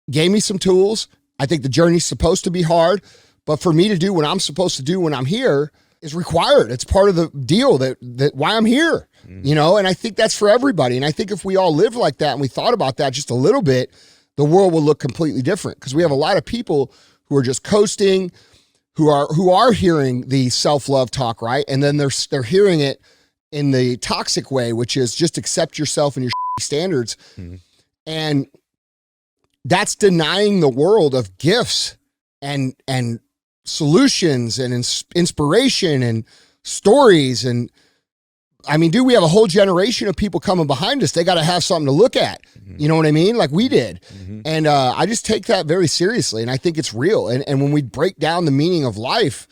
gave me some tools. I think the journey's supposed to be hard, but for me to do what I'm supposed to do when I'm here is required. It's part of the deal that why I'm here, you know? And I think that's for everybody. And I think if we all lived like that and we thought about that just a little bit, the world will look completely different, because we have a lot of people who are just coasting, who are hearing the self-love talk, right? And then they're hearing it in the toxic way, which is just accept yourself and your standards. And that's denying the world of gifts and solutions and inspiration and stories. And I mean, dude, we have a whole generation of people coming behind us. They got to have something to look at. You know what I mean? Like we did. And I just take that very seriously. And I think it's real. And when we break down the meaning of life,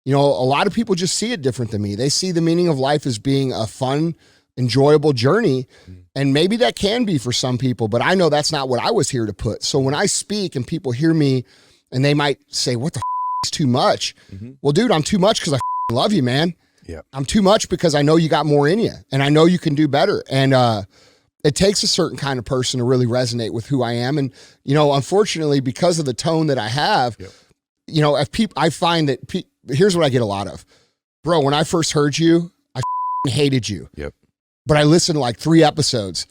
you know, a lot of people just see it different than me. They see the meaning of life as being a fun, enjoyable journey. And maybe that can be for some people, but I know that's not what I was here to put. So when I speak and people hear me and they might say, what the is too much? Well, dude, I'm too much because I love you, man. I'm too much because I know you got more in you and I know you can do better. And it takes a certain kind of person to really resonate with who I am. And, you know, unfortunately, because of the tone that I have, you know, if people, I find that here's what I get a lot of. Bro, when I first heard you, I hated you. But I listened to like 3 episodes.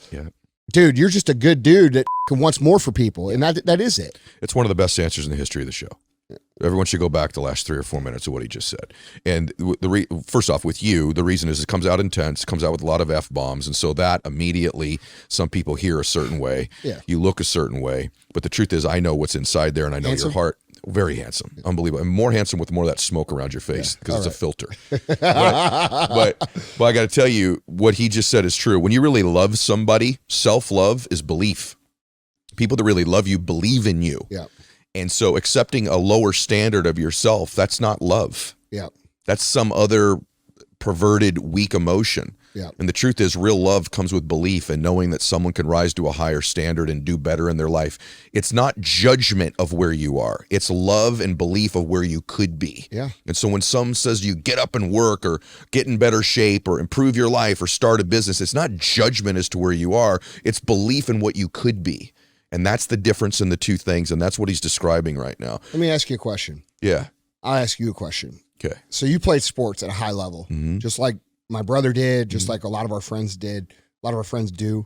Dude, you're just a good dude that wants more for people. And that is it. It's one of the best answers in the history of the show. Everyone should go back the last 3 or 4 minutes of what he just said. And first off, with you, the reason is it comes out intense, comes out with a lot of F-bombs. And so that immediately, some people hear a certain way. You look a certain way. But the truth is, I know what's inside there and I know your heart. Very handsome. Unbelievable. And more handsome with more of that smoke around your face because it's a filter. but I got to tell you, what he just said is true. When you really love somebody, self-love is belief. People that really love you believe in you. And so accepting a lower standard of yourself, that's not love. That's some other perverted, weak emotion. And the truth is, real love comes with belief and knowing that someone can rise to a higher standard and do better in their life. It's not judgment of where you are. It's love and belief of where you could be. And so when someone says you get up and work or get in better shape or improve your life or start a business, it's not judgment as to where you are. It's belief in what you could be. And that's the difference in the two things. And that's what he's describing right now. Let me ask you a question. I'll ask you a question. Okay. So you played sports at a high level, just like my brother did, just like a lot of our friends did, a lot of our friends do.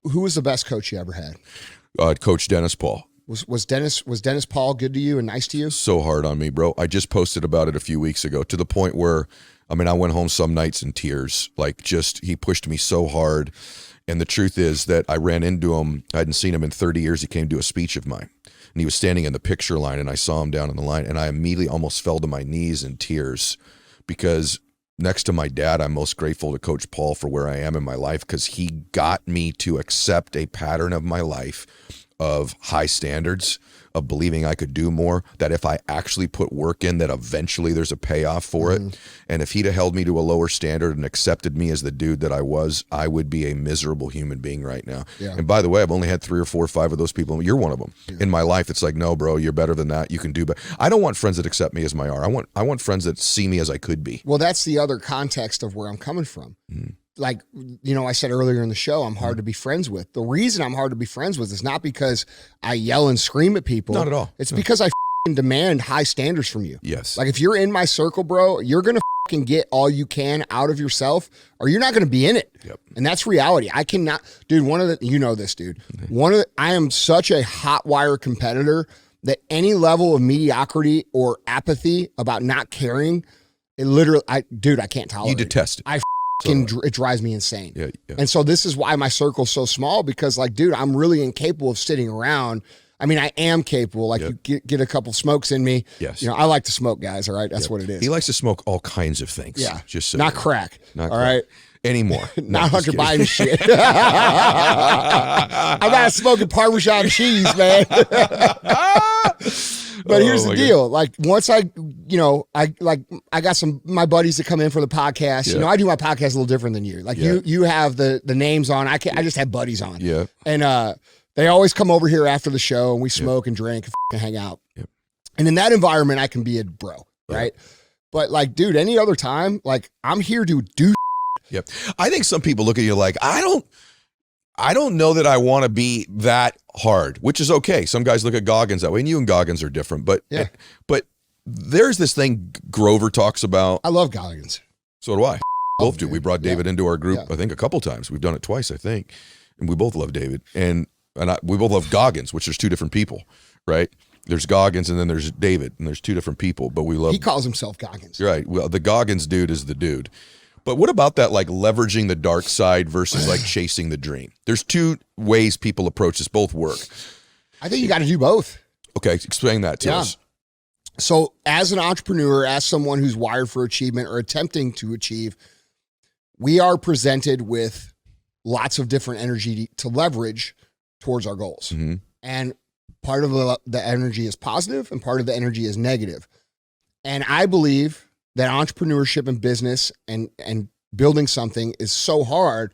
Who was the best coach you ever had? Coach Dennis Paul. Was Dennis Paul good to you and nice to you? So hard on me, bro. I just posted about it a few weeks ago, to the point where, I mean, I went home some nights in tears. Like, just, he pushed me so hard. And the truth is that I ran into him. I hadn't seen him in 30 years. He came to a speech of mine. And he was standing in the picture line, and I saw him down in the line, and I immediately almost fell to my knees in tears, because next to my dad, I'm most grateful to Coach Paul for where I am in my life, because he got me to accept a pattern of my life of high standards, of believing I could do more, that if I actually put work in, that eventually there's a payoff for it. And if he'd have held me to a lower standard and accepted me as the dude that I was, I would be a miserable human being right now. And by the way, I've only had 3 or 4 or 5 of those people. You're one of them. In my life, it's like, no, bro, you're better than that. You can do better. I don't want friends that accept me as my are. I want friends that see me as I could be. Well, that's the other context of where I'm coming from. Like, you know, I said earlier in the show, I'm hard to be friends with. The reason I'm hard to be friends with is not because I yell and scream at people. Not at all. It's because I demand high standards from you. Yes. Like, if you're in my circle, bro, you're going to get all you can out of yourself, or you're not going to be in it. And that's reality. I cannot, dude, you know this, dude. I am such a hot wire competitor that any level of mediocrity or apathy about not caring, it literally, I can't tolerate it. You detest it. It drives me insane. And so this is why my circle's so small, because like, dude, I'm really incapable of sitting around. I mean, I am capable. Like, you get a couple smokes in me. You know, I like to smoke, guys. All right. That's what it is. He likes to smoke all kinds of things. Just so not crack. Not all crack. right. Anymore. Not Hunter Biden shit. I'm not smoking Parmesan cheese, man. But here's the deal. Like, once I got my buddies that come in for the podcast. You know, I do my podcast a little different than you. Like, you have the names on. I just have buddies on. And they always come over here after the show, and we smoke and drink and hang out. And in that environment, I can be a bro, right? But like, dude, any other time, like, I'm here to do. I think some people look at you like, I don't know that I want to be that hard, which is okay. Some guys look at Goggins that way, and you and Goggins are different. But there's this thing Grover talks about. I love Goggins. So do I. Both do. We brought David into our group, I think, a couple times. We've done it twice, I think. And we both love David. And we both love Goggins, which there's 2 different people, right? There's Goggins, and then there's David, and there's 2 different people. But we love. He calls himself Goggins. Right. Well, the Goggins dude is the dude. But what about that, like, leveraging the dark side versus like chasing the dream? There's 2 ways people approach this. Both work. I think you got to do both. Okay, explain that to us. So as an entrepreneur, as someone who's wired for achievement or attempting to achieve, we are presented with lots of different energy to leverage towards our goals. And part of the energy is positive and part of the energy is negative. And I believe that entrepreneurship and business and building something is so hard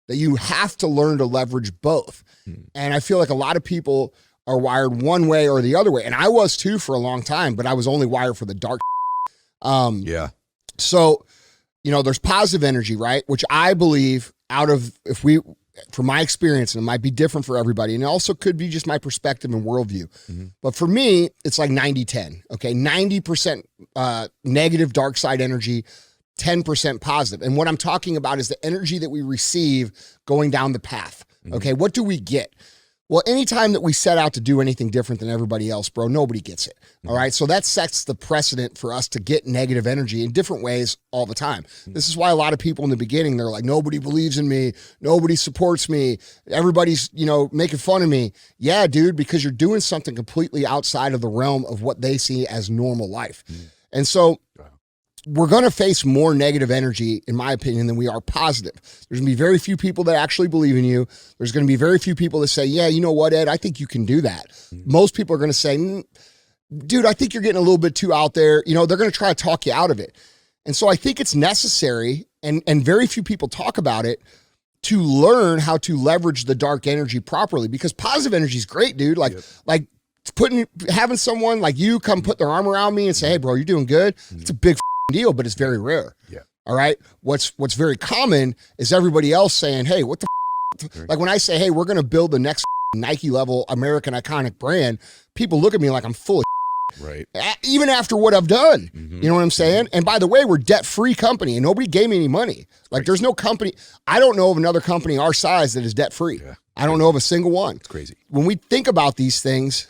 that you have to learn to leverage both. And I feel like a lot of people are wired one way or the other way. And I was too for a long time, but I was only wired for the dark. So, you know, there's positive energy, right? Which I believe from my experience, and it might be different for everybody, and it also could be just my perspective and worldview. But for me, it's like 90-10, okay? 90% negative dark side energy, 10% positive. And what I'm talking about is the energy that we receive going down the path, okay? What do we get? Well, anytime that we set out to do anything different than everybody else, bro, nobody gets it, all right? So that sets the precedent for us to get negative energy in different ways all the time. This is why a lot of people in the beginning, they're like, nobody believes in me, nobody supports me, everybody's, you know, making fun of me. Yeah, dude, because you're doing something completely outside of the realm of what they see as normal life. And so we're going to face more negative energy, in my opinion, than we are positive. There's going to be very few people that actually believe in you. There's going to be very few people that say, yeah, you know what, Ed, I think you can do that. Most people are going to say, dude, I think you're getting a little bit too out there. You know, they're going to try to talk you out of it. And so I think it's necessary, and very few people talk about it, to learn how to leverage the dark energy properly, because positive energy is great, dude. Like having someone like you come put their arm around me and say, hey, bro, you're doing good. It's a big deal, but it's very rare. All right. What's very common is everybody else saying, hey, what the like when I say, hey, we're going to build the next Nike level American iconic brand, people look at me like I'm full of right. Even after what I've done. You know what I'm saying? And by the way, we're debt-free company and nobody gave me any money. Like there's no company. I don't know of another company our size that is debt-free. I don't know of a single one. It's crazy. When we think about these things,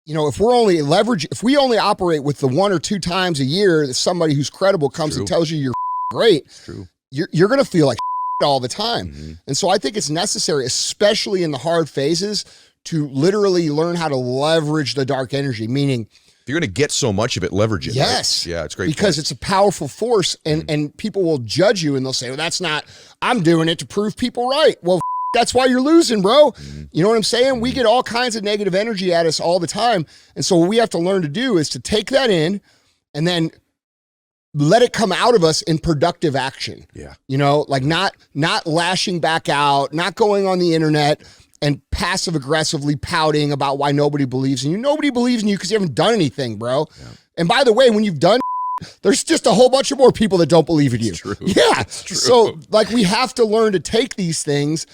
you know, if we only operate with the 1 or 2 times a year that somebody who's credible comes and tells you you're great, you're going to feel like all the time. And so I think it's necessary, especially in the hard phases, to literally learn how to leverage the dark energy, meaning if you're going to get so much of it, leverage it. Yes. Right? Yeah, it's great. Because it's a powerful force, and people will judge you and they'll say, well, that's not, I'm doing it to prove people right. Well, that's why you're losing, bro. You know what I'm saying? We get all kinds of negative energy at us all the time. And so what we have to learn to do is to take that in and then let it come out of us in productive action. Yeah. You know, like not lashing back out, not going on the internet and passive aggressively pouting about why nobody believes in you. Nobody believes in you because you haven't done anything, bro. Yeah. And by the way, when you've done, there's just a whole bunch of more people that don't believe in you. It's true. Yeah. It's true. So like we have to learn to take these things,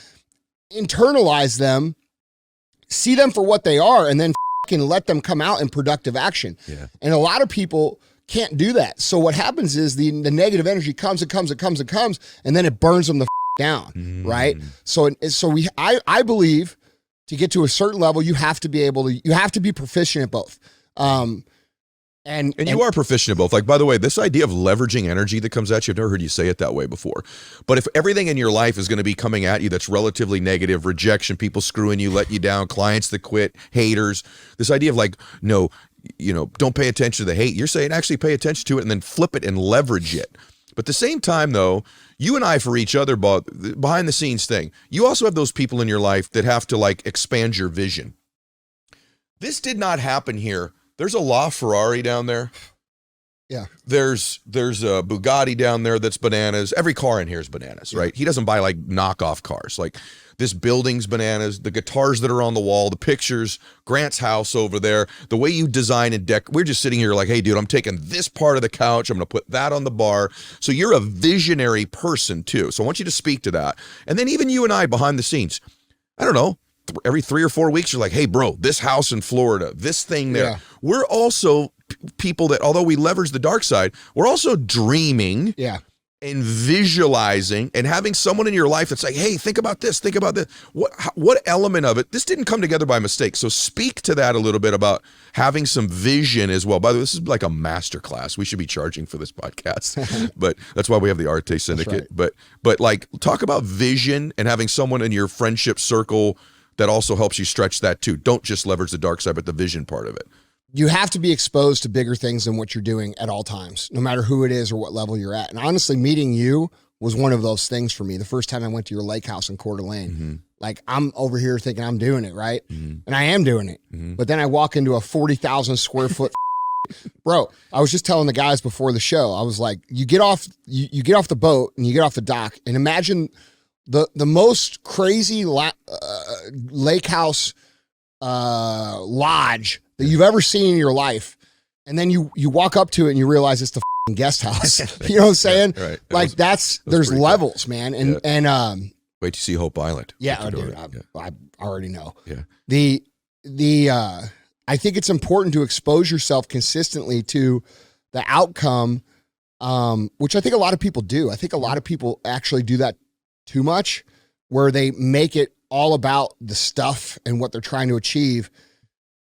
internalize them, see them for what they are, and then let them come out in productive action. Yeah. And a lot of people can't do that. So what happens is the negative energy comes, and then it burns them the down, right? So I believe to get to a certain level, you have to be proficient at both. And you are proficient at both. Like, by the way, this idea of leveraging energy that comes at you, I've never heard you say it that way before. But if everything in your life is going to be coming at you that's relatively negative, rejection, people screwing you, letting you down, clients that quit, haters, this idea of like, no, don't pay attention to the hate. You're saying actually pay attention to it and then flip it and leverage it. But at the same time, though, you and I for each other, behind the scenes thing, you also have those people in your life that have to like expand your vision. This did not happen here. There's a LaFerrari down there. Yeah. There's a Bugatti down there that's bananas. Every car in here is bananas, right? He doesn't buy like knockoff cars. Like this building's bananas, the guitars that are on the wall, the pictures, Grant's house over there, the way you design and deck. We're just sitting here like, hey, dude, I'm taking this part of the couch. I'm going to put that on the bar. So you're a visionary person too. So I want you to speak to that. And then even you and I behind the scenes, I don't know, every 3 or 4 weeks, you're like, hey, bro, this house in Florida, this thing there. Yeah. We're also people that, although we leverage the dark side, we're also dreaming and visualizing and having someone in your life that's like, hey, think about this, think about this. What element of it? This didn't come together by mistake. So speak to that a little bit about having some vision as well. By the way, this is like a master class. We should be charging for this podcast, but that's why we have the ARETE Syndicate. Right. But like talk about vision and having someone in your friendship circle that also helps you stretch that too. Don't just leverage the dark side, but the vision part of it. You have to be exposed to bigger things than what you're doing at all times, no matter who it is or what level you're at. And honestly, meeting you was one of those things for me. The first time I went to your lake house in Coeur d'Alene, like I'm over here thinking I'm doing it, right? And I am doing it. But then I walk into a 40,000 square foot bro, I was just telling the guys before the show, I was like, you get off the boat and you get off the dock and imagine the most crazy lake house lodge that you've ever seen in your life, and then you walk up to it and you realize it's the guest house. You know what I'm saying? Right. Like there's levels, man. And wait to see Hope Island. Yeah, dude, I already know. Yeah. I think it's important to expose yourself consistently to the outcome, which I think a lot of people do. I think a lot of people actually do that too much, where they make it all about the stuff and what they're trying to achieve.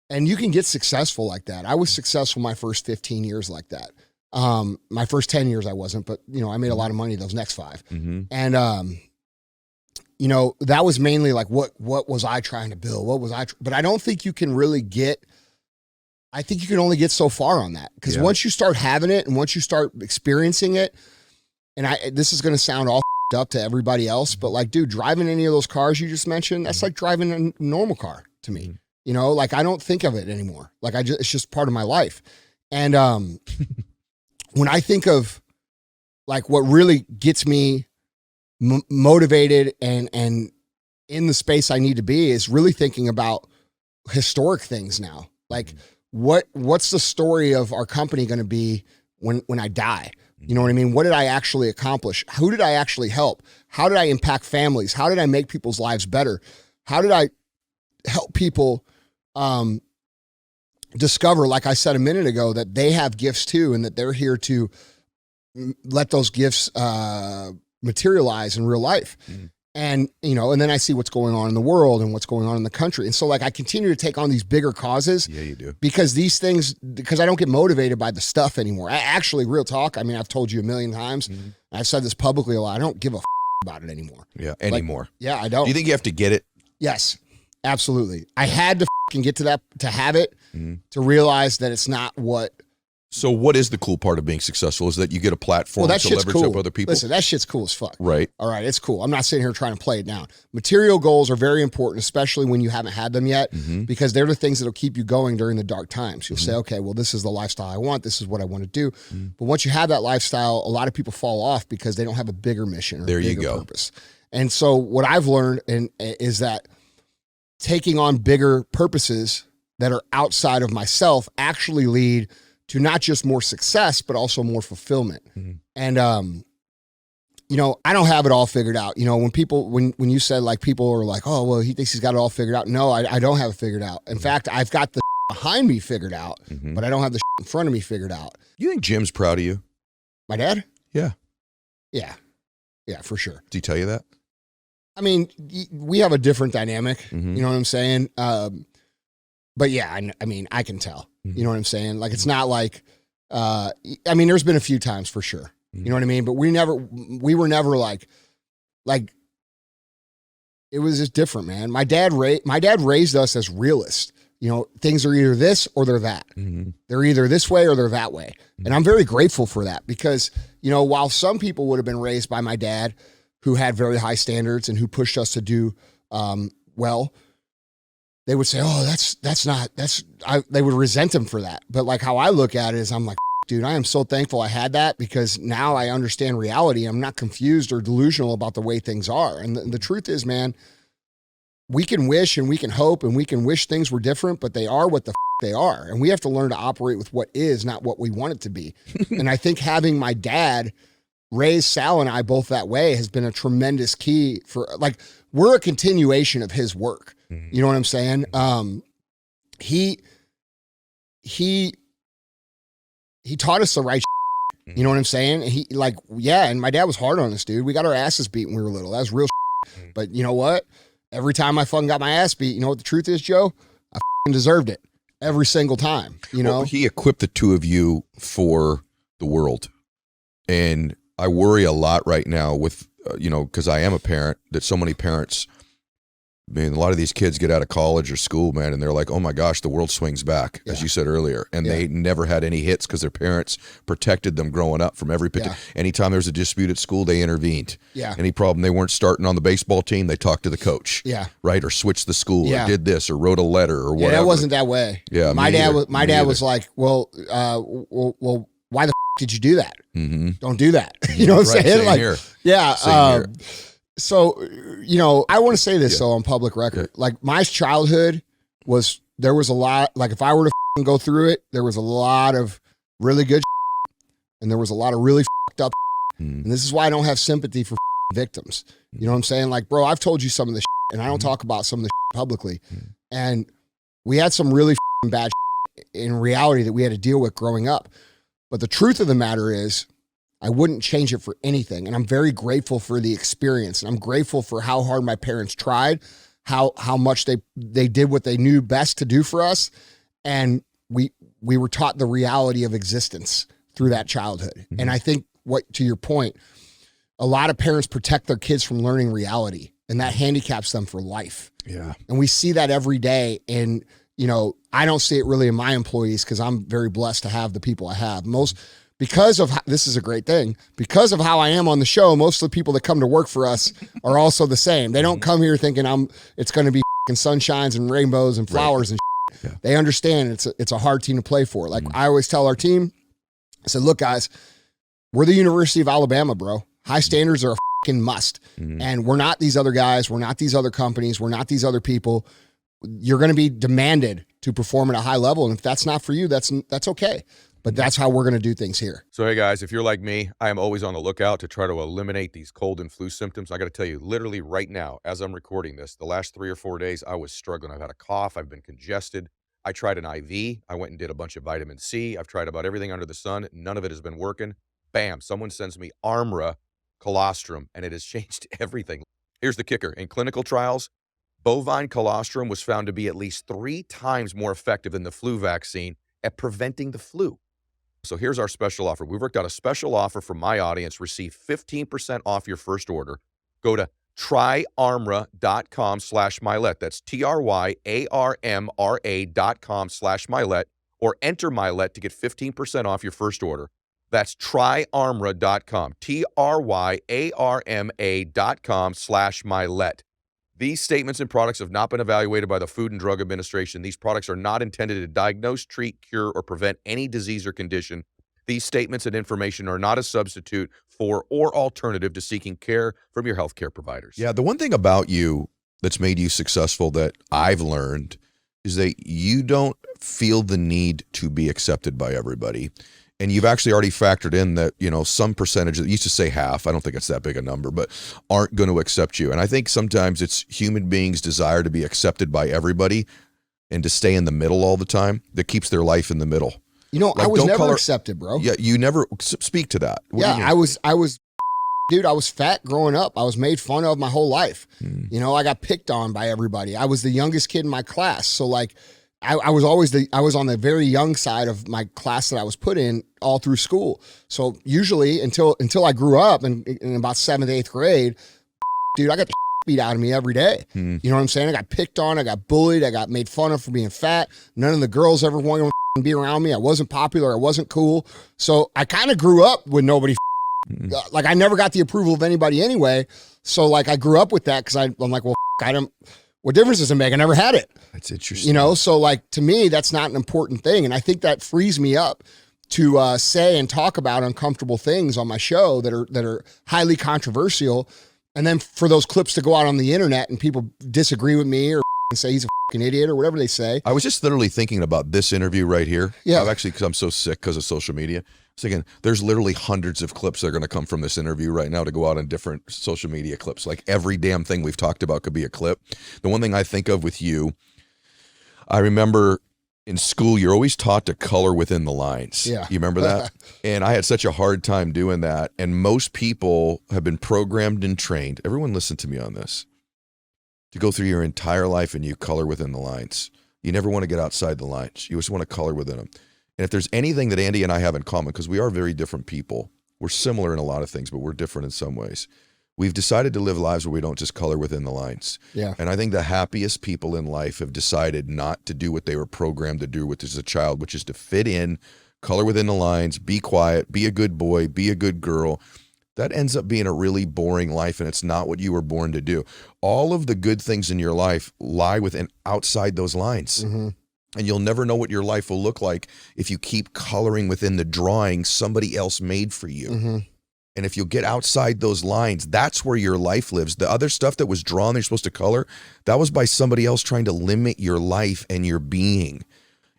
And you can get successful like that. I was successful my first 15 years like that. My first 10 years I wasn't, but I made a lot of money those next 5. And that was mainly like what was I trying to build? But I don't think you can really I think you can only get so far on that. Because once you start having it and once you start experiencing it, and this is going to sound all up to everybody else, but like, dude, driving any of those cars you just mentioned, that's like driving a normal car to me. Like I don't think of it anymore. Like it's just part of my life. And when I think of like what really gets me motivated and in the space I need to be is really thinking about historic things now. Like what's the story of our company going to be when I die? You know what I mean? What did I actually accomplish? Who did I actually help? How did I impact families? How did I make people's lives better? How did I help people discover, like I said a minute ago, that they have gifts too, and that they're here to let those gifts materialize in real life. And, and then I see what's going on in the world and what's going on in the country. And so like, I continue to take on these bigger causes. Yeah, you do. Because I don't get motivated by the stuff anymore. Actually, real talk. I mean, I've told you a million times. I've said this publicly a lot. I don't give a about it anymore. Yeah. Anymore. Yeah, I don't. Do you think you have to get it? Yes, absolutely. I had to get to that, to have it, to realize that it's not what So what is the cool part of being successful? Is that you get a platform that to shit's leverage cool. up other people? Listen, that shit's cool as fuck. Right. All right, it's cool. I'm not sitting here trying to play it down. Material goals are very important, especially when you haven't had them yet, because they're the things that'll keep you going during the dark times. You'll say, okay, well, this is the lifestyle I want. This is what I want to do. But once you have that lifestyle, a lot of people fall off because they don't have a bigger mission or a bigger purpose. And so what I've learned is that taking on bigger purposes that are outside of myself actually lead to not just more success, but also more fulfillment. And, you know, I don't have it all figured out. You know, when you said like people are like, oh, well, he thinks he's got it all figured out. No, I don't have it figured out. In fact, I've got the behind me figured out, but I don't have the in front of me figured out. You think Jim's proud of you? My dad? Yeah. Yeah, for sure. Did he tell you that? I mean, we have a different dynamic. You know what I'm saying? But yeah, I mean, I can tell. You know what I'm saying? Like, it's not like, I mean, there's been a few times for sure. You know what I mean? But we were never like, it was just different, man. My dad raised us as realists. You know, things are either this or they're that. They're either this way or they're that way. And I'm very grateful for that because, you know, while some people would have been raised by my dad who had very high standards and who pushed us to do well, they would say, oh, they would resent him for that. But like how I look at it is I'm like, dude, I am so thankful I had that because now I understand reality. I'm not confused or delusional about the way things are. And the truth is, man, we can wish and we can hope and we can wish things were different, but they are what the they are. And we have to learn to operate with what is, not what we want it to be. And I think having my dad raise Sal and I both that way has been a tremendous key for, like, we're a continuation of his work. You know what I'm saying? He taught us the right shit. You know what I'm saying? And my dad was hard on us, dude. We got our asses beat when we were little. That was real shit. But you know what? Every time I fucking got my ass beat, you know what the truth is, Joe? I fucking deserved it every single time, you know? Well, he equipped the two of you for the world. And I worry a lot right now with, you know, because I am a parent, that so many parents, I mean, a lot of these kids get out of college or school, man, and they're like, oh my gosh, the world swings back, as you said earlier. And they never had any hits because their parents protected them growing up from every anytime there was a dispute at school, they intervened. Any problem, they weren't starting on the baseball team, they talked to the coach. Right? Or switched the school or did this or wrote a letter or whatever. That wasn't that way. My dad was like, well, why the did you do that? Don't do that. You know what I'm saying? Like, here. So, you know, I want to say this though on public record. Like, my childhood there was a lot, like if I were to go through it, there was a lot of really good and there was a lot of really up. And this is why I don't have sympathy for victims. You know what I'm saying? Like, bro, I've told you some of the and I don't talk about some of the publicly. And we had some really bad in reality that we had to deal with growing up. But the truth of the matter is, I wouldn't change it for anything. And I'm very grateful for the experience. And I'm grateful for how hard my parents tried, how much they did what they knew best to do for us. And we were taught the reality of existence through that childhood. And I think to your point, a lot of parents protect their kids from learning reality, and that handicaps them for life. And we see that every day. And, you know, I don't see it really in my employees because I'm very blessed to have the people I have. Because of this is a great thing, because of how I am on the show, most of the people that come to work for us are also the same. They don't come here thinking it's going to be sunshines and rainbows and flowers and They understand it's a hard team to play for. Like I always tell our team, I said, look guys, we're the University of Alabama, bro. High standards are a fucking must. And we're not these other guys. We're not these other companies. We're not these other people. You're going to be demanded to perform at a high level. And if that's not for you, that's okay. But that's how we're going to do things here. So, hey, guys, if you're like me, I am always on the lookout to try to eliminate these cold and flu symptoms. I got to tell you, literally right now, as I'm recording this, the last 3 or 4 days, I was struggling. I've had a cough. I've been congested. I tried an IV. I went and did a bunch of vitamin C. I've tried about everything under the sun. None of it has been working. Bam, someone sends me Armra colostrum, and it has changed everything. Here's the kicker. In clinical trials, bovine colostrum was found to be at least 3 times more effective than the flu vaccine at preventing the flu. So here's our special offer. We've worked out a special offer for my audience. Receive 15% off your first order. Go to tryarmra.com/Mylett. That's TRYARMRA.com/Mylett. or enter Mylett to get 15% off your first order. That's tryarmra.com, TRYARMA.com/Mylett. These statements and products have not been evaluated by the Food and Drug Administration. These products are not intended to diagnose, treat, cure, or prevent any disease or condition. These statements and information are not a substitute for or alternative to seeking care from your healthcare providers. Yeah, the one thing about you that's made you successful that I've learned is that you don't feel the need to be accepted by everybody. And you've actually already factored in that, you know, some percentage, used to say half, I don't think it's that big a number, but aren't going to accept you. And I think sometimes it's human beings' desire to be accepted by everybody and to stay in the middle all the time that keeps their life in the middle. You know, Like, I was don't never color- accepted, bro. Yeah, you never speak to that. What do you Yeah, mean? I was, dude, I was fat growing up. I was made fun of my whole life. You know, I got picked on by everybody. I was the youngest kid in my class. So like, I was on the very young side of my class that I was put in all through school. So usually until I grew up in about 7th, 8th grade, dude, I got the beat out of me every day. You know what I'm saying? I got picked on, I got bullied, I got made fun of for being fat. None of the girls ever wanted to be around me. I wasn't popular, I wasn't cool. So I kind of grew up with nobody like I never got the approval of anybody anyway. So like I grew up with that because I'm like, well, what difference does it make? I never had it. That's interesting. You know, so like to me, that's not an important thing. And I think that frees me up to say and talk about uncomfortable things on my show that are highly controversial. And then for those clips to go out on the internet and people disagree with me or say he's a fucking idiot or whatever they say. I was just literally thinking about this interview right here. Yeah. I've actually, because I'm so sick because of social media. So again, there's literally hundreds of clips that are going to come from this interview right now to go out on different social media clips. Like every damn thing we've talked about could be a clip. The one thing I think of with you, I remember in school, you're always taught to color within the lines. Yeah. You remember that? And I had such a hard time doing that. And most people have been programmed and trained. Everyone listen to me on this. To go through your entire life and you color within the lines. You never want to get outside the lines. You just want to color within them. And if there's anything that Andy and I have in common, because we are very different people, we're similar in a lot of things, but we're different in some ways. We've decided to live lives where we don't just color within the lines. Yeah. And I think the happiest people in life have decided not to do what they were programmed to do with as a child, which is to fit in, color within the lines, be quiet, be a good boy, be a good girl. That ends up being a really boring life, and it's not what you were born to do. All of the good things in your life lie within outside those lines. Mm-hmm. And you'll never know what your life will look like if you keep coloring within the drawing somebody else made for you. Mm-hmm. And if you get outside those lines, that's where your life lives. The other stuff that was drawn, they're supposed to color, that was by somebody else trying to limit your life and your being.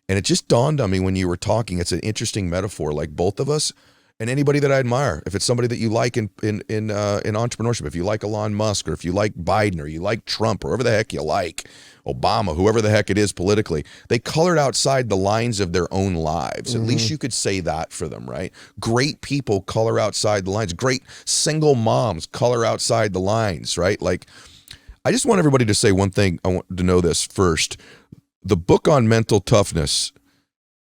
And it just dawned on me when you were talking, it's an interesting metaphor, like both of us and anybody that I admire. If it's somebody that you like in entrepreneurship, if you like Elon Musk, or if you like Biden, or you like Trump, or whoever the heck you like, Obama, whoever the heck it is politically, they colored outside the lines of their own lives. At least you could say that for them, right? Great people color outside the lines. Great single moms color outside the lines, right? Like, I just want everybody to say one thing. I want to know this first. The book on mental toughness,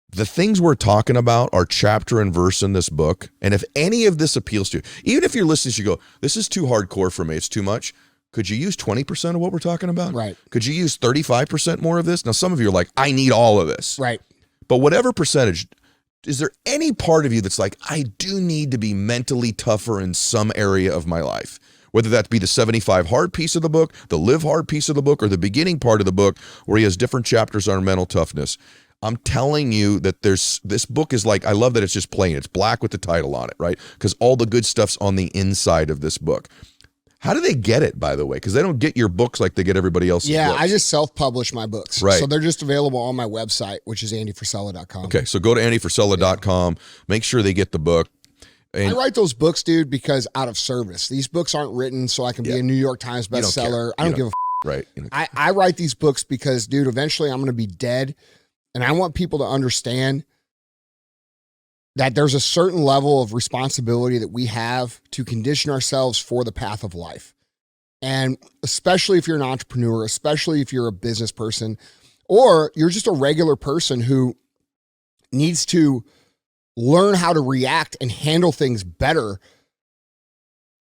the things we're talking about are chapter and verse in this book. And if any of this appeals to you, even if you're listening, you go, this is too hardcore for me, it's too much. Could you use 20% of what we're talking about? Right. Could you use 35% more of this? Now, some of you are like, I need all of this. Right. But whatever percentage, is there any part of you that's like, I do need to be mentally tougher in some area of my life? Whether that be the 75 hard piece of the book, the live hard piece of the book, or the beginning part of the book where he has different chapters on mental toughness. I'm telling you that this book is like, I love that it's just plain. It's black with the title on it, right? Because all the good stuff's on the inside of this book. How do they get it, by the way? Because they don't get your books like they get everybody else's books. I just self-publish my books. Right. So they're just available on my website, which is andyfrisella.com. Okay, so go to andyfrisella.com. Make sure they get the book. And I write those books, dude, because out of service. These books aren't written so I can be a New York Times bestseller. I don't give a right. I write these books because, dude, eventually I'm going to be dead. And I want people to understand that there's a certain level of responsibility that we have to condition ourselves for the path of life. And especially if you're an entrepreneur, especially if you're a business person, or you're just a regular person who needs to learn how to react and handle things better.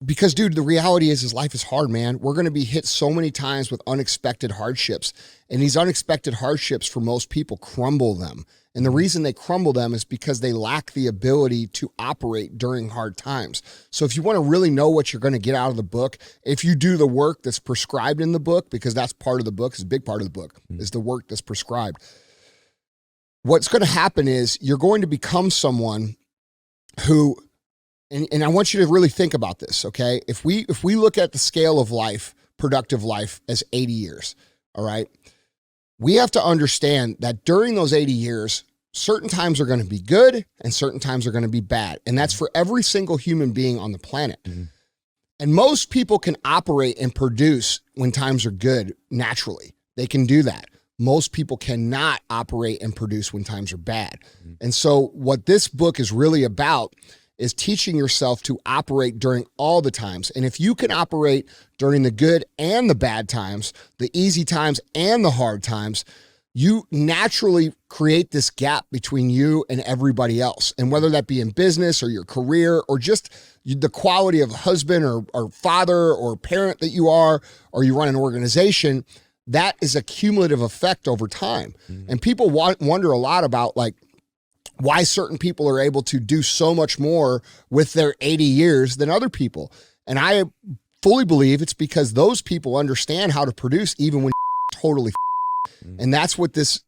Because, dude, the reality is life is hard, man. We're going to be hit so many times with unexpected hardships. And these unexpected hardships, for most people, crumble them And the reason they crumble them is because they lack the ability to operate during hard times. So if you want to really know what you're going to get out of the book, if you do the work that's prescribed in the book, because that's part of the book, is a big part of the book, is the work that's prescribed. What's going to happen is you're going to become someone who, and I want you to really think about this, okay? If we look at the scale of life, productive life, as 80 years, all right? We have to understand that during those 80 years, certain times are going to be good and certain times are going to be bad. And that's for every single human being on the planet. And most people can operate and produce when times are good naturally. They can do that. Most people cannot operate and produce when times are bad. And so what this book is really about is teaching yourself to operate during all the times. And if you can operate during the good and the bad times, the easy times and the hard times, you naturally create this gap between you and everybody else. And whether that be in business or your career or just the quality of husband or father or parent that you are, or you run an organization, that is a cumulative effect over time. And people wonder a lot about like, why certain people are able to do so much more with their 80 years than other people. And I fully believe it's because those people understand how to produce even when totally. And that's what this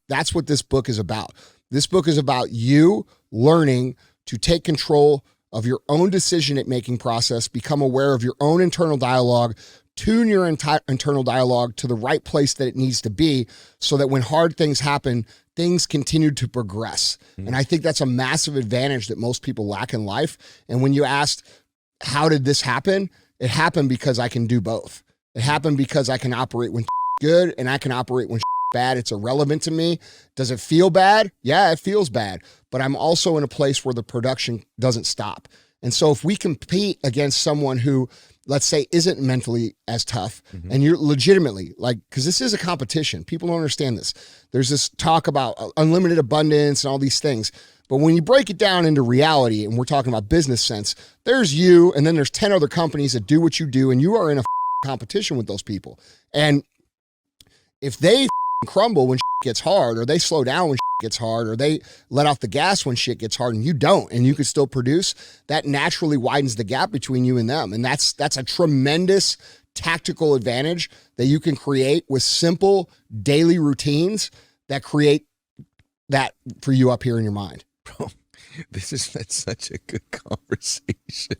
book is about. This book is about you learning to take control of your own decision-making process, become aware of your own internal dialogue, tune your internal dialogue to the right place that it needs to be so that when hard things happen, things continue to progress. And I think that's a massive advantage that most people lack in life. And when you asked, how did this happen? It happened because I can do both. It happened because I can operate when good and I can operate when bad. It's irrelevant to me. Does it feel bad? Yeah, it feels bad. But I'm also in a place where the production doesn't stop. And so if we compete against someone who, let's say, isn't mentally as tough, and you're legitimately like, because this is a competition. People don't understand this. There's this talk about unlimited abundance and all these things. But when you break it down into reality, and we're talking about business sense, there's you, and then there's 10 other companies that do what you do, and you are in a competition with those people. And if they crumble when gets hard, or they slow down when gets hard, or they let off the gas when shit gets hard and you don't, and you can still produce, that naturally widens the gap between you and them. And that's a tremendous tactical advantage that you can create with simple daily routines that create that for you up here in your mind. Bro, that's such a good conversation.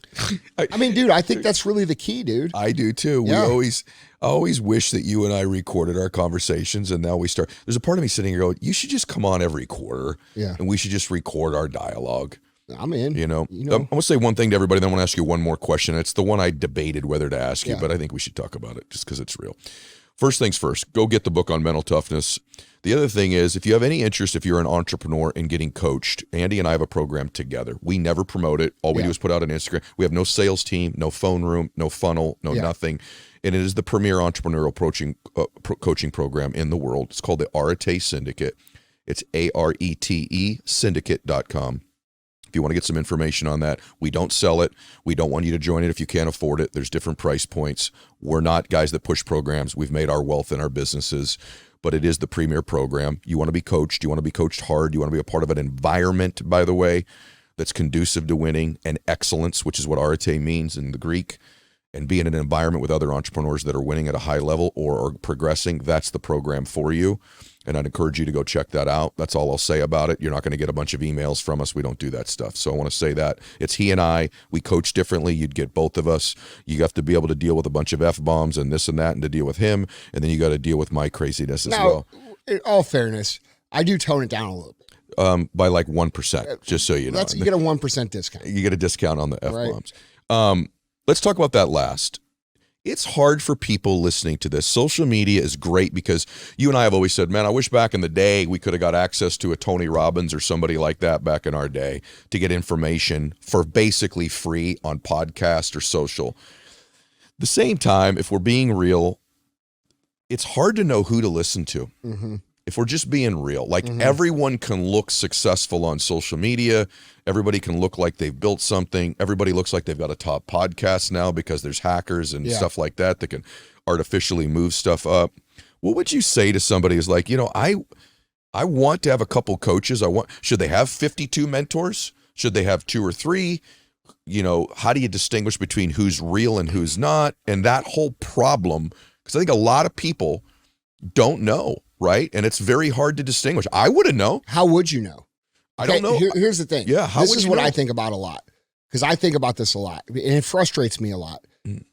I mean, dude, I think that's really the key, dude. I do too. Yeah. I always wish that you and I recorded our conversations, and now we start. There's a part of me sitting here going, you should just come on every quarter, and we should just record our dialogue. I'm in. You know, I'm going to say one thing to everybody, then I want to ask you one more question. It's the one I debated whether to ask you, but I think we should talk about it just because it's real. First things first, go get the book on mental toughness. The other thing is, if you have any interest, if you're an entrepreneur in getting coached, Andy and I have a program together. We never promote it. All we do is put out on Instagram. We have no sales team, no phone room, no funnel, no nothing. And it is the premier entrepreneurial coaching program in the world. It's called the ARETE Syndicate. It's ARETE syndicate.com. If you want to get some information on that, we don't sell it. We don't want you to join it if you can't afford it. There's different price points. We're not guys that push programs. We've made our wealth in our businesses, but it is the premier program. You want to be coached. You want to be coached hard. You want to be a part of an environment, by the way, that's conducive to winning and excellence, which is what arete means in the Greek, and be in an environment with other entrepreneurs that are winning at a high level or are progressing. That's the program for you. And I'd encourage you to go check that out. That's all I'll say about it. You're not going to get a bunch of emails from us. We don't do that stuff. So I want to say that. It's he and I. We coach differently. You'd get both of us. You have to be able to deal with a bunch of F-bombs and this and that and to deal with him. And then you got to deal with my craziness as well. In all fairness, I do tone it down a little bit. By like 1%, just so you know. You get a 1% discount. You get a discount on the F-bombs. Right. Let's talk about that last. It's hard for people listening to this. Social media is great because you and I have always said, man, I wish back in the day we could have got access to a Tony Robbins or somebody like that back in our day to get information for basically free on podcast or social. At the same time, if we're being real, it's hard to know who to listen to. If we're just being real, like everyone can look successful on social media. Everybody can look like they've built something. Everybody looks like they've got a top podcast now because there's hackers and stuff like that can artificially move stuff up. What would you say to somebody who's like, you know, I want to have a couple coaches. Should they have 52 mentors? Should they have 2 or 3? How do you distinguish between who's real and who's not? And that whole problem, because I think a lot of people don't know, right? And it's very hard to distinguish. I wouldn't know. How would you know? I don't know. Here's the thing. Yeah, this is what I think about a lot, because I think about this a lot, and it frustrates me a lot.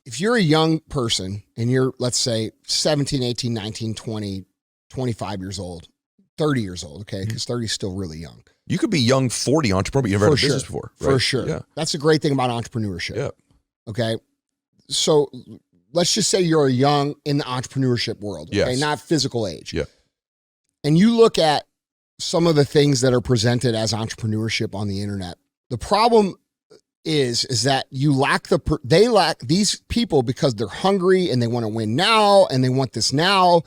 If you're a young person and you're, let's say, 17, 18, 19, 20, 25 years old, 30 years old, okay, because 30 is still really young. You could be young 40 entrepreneur, but you've never had a business before. Right? For sure. Yeah. That's a great thing about entrepreneurship. Yeah. Okay. So let's just say you're young in the entrepreneurship world, okay, Yes. not physical age. Yeah. And you look at some of the things that are presented as entrepreneurship on the internet. The problem is that you lack these people, because they're hungry and they want to win now and they want this now.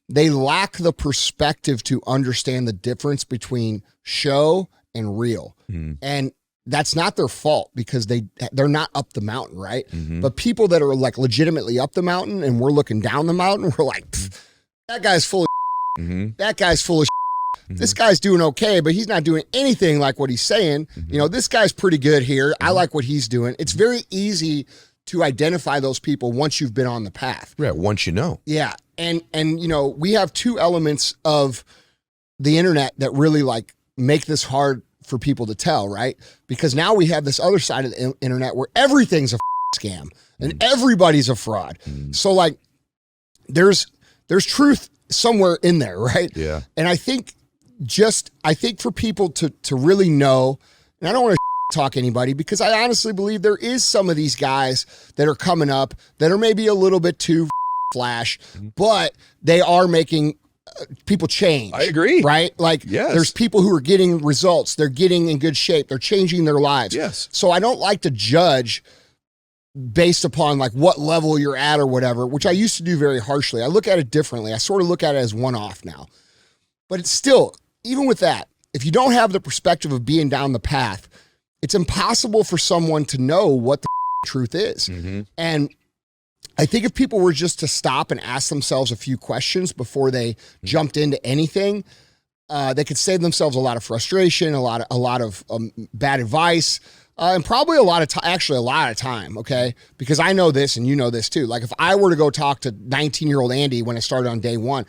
They lack the perspective to understand the difference between show and real. And that's not their fault, because they're not up the mountain, right? But people that are like legitimately up the mountain and we're looking down the mountain, we're like, that guy's full of that guy's full of this guy's doing okay, but he's not doing anything like what he's saying. This guy's pretty good here. I like what he's doing. It's very easy to identify those people once you've been on the path. Yeah, once you know. Yeah. And we have 2 elements of the internet that really like make this hard for people to tell, right? Because now we have this other side of the internet where everything's a scam and everybody's a fraud. So like there's truth somewhere in there, right? Yeah. And I think for people to really know, and I don't want to talk anybody, because I honestly believe there is some of these guys that are coming up that are maybe a little bit too flash, but they are making people change. I agree. Right? Like there's people who are getting results. They're getting in good shape. They're changing their lives. Yes. So I don't like to judge based upon like what level you're at or whatever, which I used to do very harshly. I look at it differently. I sort of look at it as one-off now. But it's still, even with that, if you don't have the perspective of being down the path, it's impossible for someone to know what the truth is. And I think if people were just to stop and ask themselves a few questions before they jumped into anything, they could save themselves a lot of frustration, a lot of bad advice, and probably a lot of time, okay? Because I know this and you know this too. Like if I were to go talk to 19-year-old Andy when I started on day one,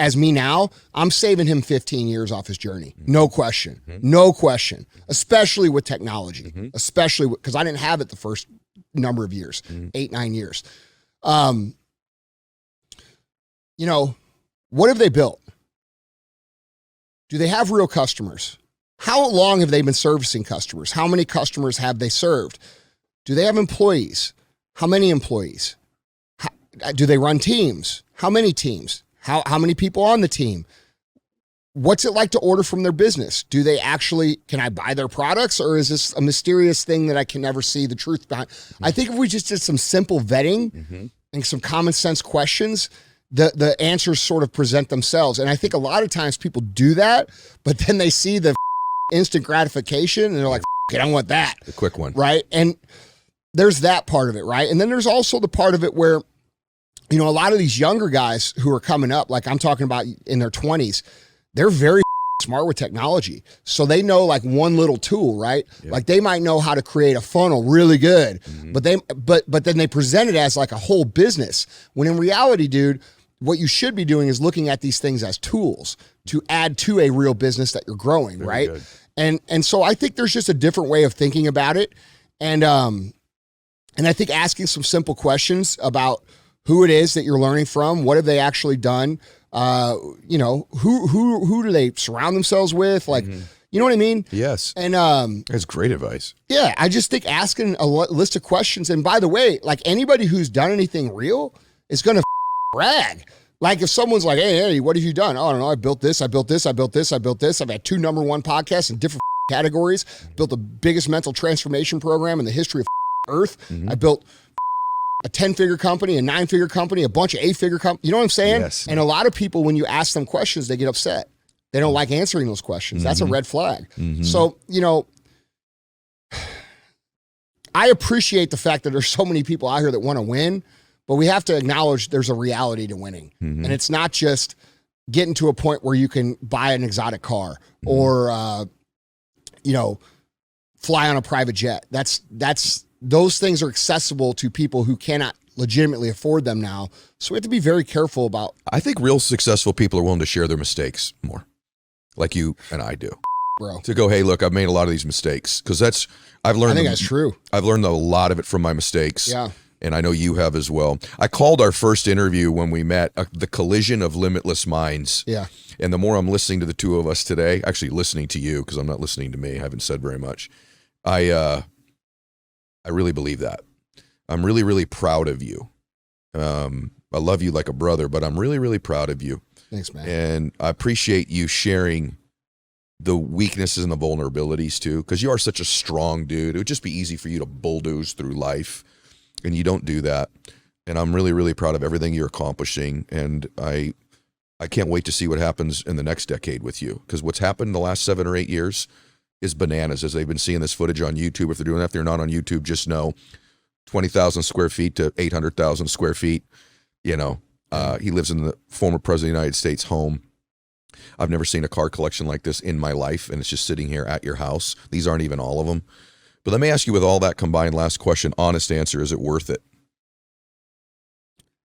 as me now, I'm saving him 15 years off his journey. No question. No question. Especially with technology. Especially because I didn't have it the first number of years, 8-9 years. What have they built? Do they have real customers? How long have they been servicing customers? How many customers have they served? Do they have employees? How many employees? Do they run teams? How many teams? How many people on the team? What's it like to order from their business? Do they actually, can I buy their products, or is this a mysterious thing that I can never see the truth behind? I think if we just did some simple vetting and some common sense questions, the answers sort of present themselves. And I think a lot of times people do that, but then they see the instant gratification and they're like, I don't want that. The quick one. Right? And there's that part of it, right? And then there's also the part of it where, a lot of these younger guys who are coming up, like I'm talking about in their 20s, they're very smart with technology. So they know like one little tool, right? Yeah. Like they might know how to create a funnel really good, but then they present it as like a whole business. When in reality, dude, what you should be doing is looking at these things as tools to add to a real business that you're growing, very right? Good. And so I think there's just a different way of thinking about it. And I think asking some simple questions about who it is that you're learning from, what have they actually done, who do they surround themselves with, like, you know what I mean? Yes. And that's great advice. Yeah, I just think asking a list of questions, and by the way, like anybody who's done anything real is going to brag. Like if someone's like, hey, what have you done? Oh, I don't know. I built this. I've had 2 #1 podcasts in different categories. Built the biggest mental transformation program in the history of Earth. I built a 10-figure company, a 9-figure company, a bunch of 8-figure companies. You know what I'm saying? Yes. And a lot of people, when you ask them questions, they get upset. They don't like answering those questions. That's a red flag. So, I appreciate the fact that there's so many people out here that want to win, but we have to acknowledge there's a reality to winning. And it's not just, getting to a point where you can buy an exotic car or, you know, fly on a private jet. Those things are accessible to people who cannot legitimately afford them now. So we have to be very careful about. I think real successful people are willing to share their mistakes more, like you and I do. Bro. To go, hey, look, I've made a lot of these mistakes, because I've learned. I think that's true. I've learned a lot of it from my mistakes. Yeah. And I know you have as well. I called our first interview when we met the collision of limitless minds. Yeah. And the more I'm listening to the two of us today, actually listening to you, because I'm not listening to me, I haven't said very much. I really believe that. I'm really, really proud of you. I love you like a brother, but I'm really, really proud of you. Thanks, man. And I appreciate you sharing the weaknesses and the vulnerabilities too, because you are such a strong dude. It would just be easy for you to bulldoze through life, and you don't do that. And I'm really, really proud of everything you're accomplishing. And I can't wait to see what happens in the next decade with you, because what's happened in the last 7 or 8 years is bananas. As they've been seeing this footage on YouTube, if they're doing that, if they're not on YouTube, just know 20,000 square feet to 800,000 square feet. You know, he lives in the former president of the United States home. I've never seen a car collection like this in my life, and it's just sitting here at your house. These aren't even all of them. But let me ask you, with all that combined, last question, honest answer, is it worth it?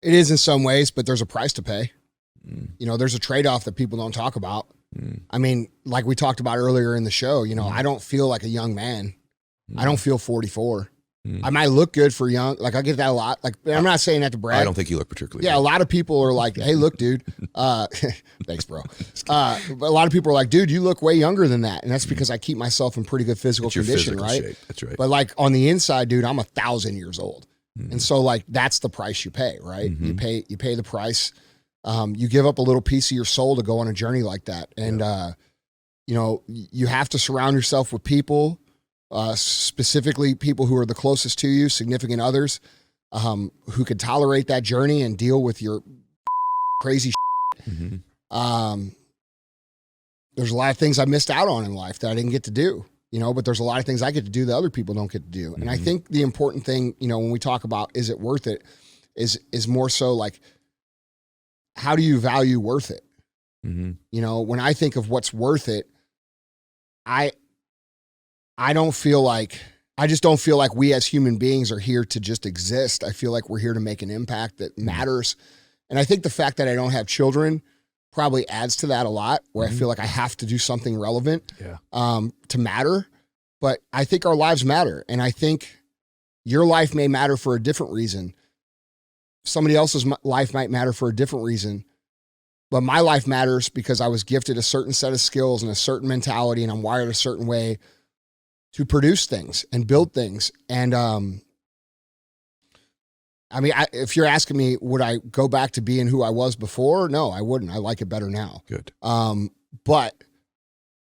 It is in some ways, but there's a price to pay. You know, there's a trade-off that people don't talk about. I mean, like we talked about earlier in the show, you know, I don't feel like a young man. I don't feel 44. I might look good for young. Like, I get that a lot. Like, I'm not saying that to brag. I don't think you look particularly good. A lot of people are like, hey, look, dude. Thanks, bro. But a lot of people are like, dude, you look way younger than that. And that's because I keep myself in pretty good physical condition, right? Shape. That's right. But like on the inside, dude, I'm 1,000 years old. And so like, that's the price you pay, right? You pay the price. You give up a little piece of your soul to go on a journey like that. And, you know, you have to surround yourself with people, specifically people who are the closest to you, significant others, who could tolerate that journey and deal with your crazy shit. There's a lot of things I missed out on in life that I didn't get to do, you know, but the's a lot of things I get to do that other people don't get to do. And I think the important thing, you know, when we talk about, is it worth it, is more so like, how do you value worth it? You know, when I think of what's worth it, I just don't feel like we as human beings are here to just exist. I feel like we're here to make an impact that matters. And I think the fact that I don't have children probably adds to that a lot, where I feel like I have to do something relevant to matter. But I think our lives matter. And I think your life may matter for a different reason. Somebody else's life might matter for a different reason. But my life matters because I was gifted a certain set of skills and a certain mentality, and I'm wired a certain way to produce things and build things. And I mean, if you're asking me, would I go back to being who I was before? No, I wouldn't. I like it better now. Good. But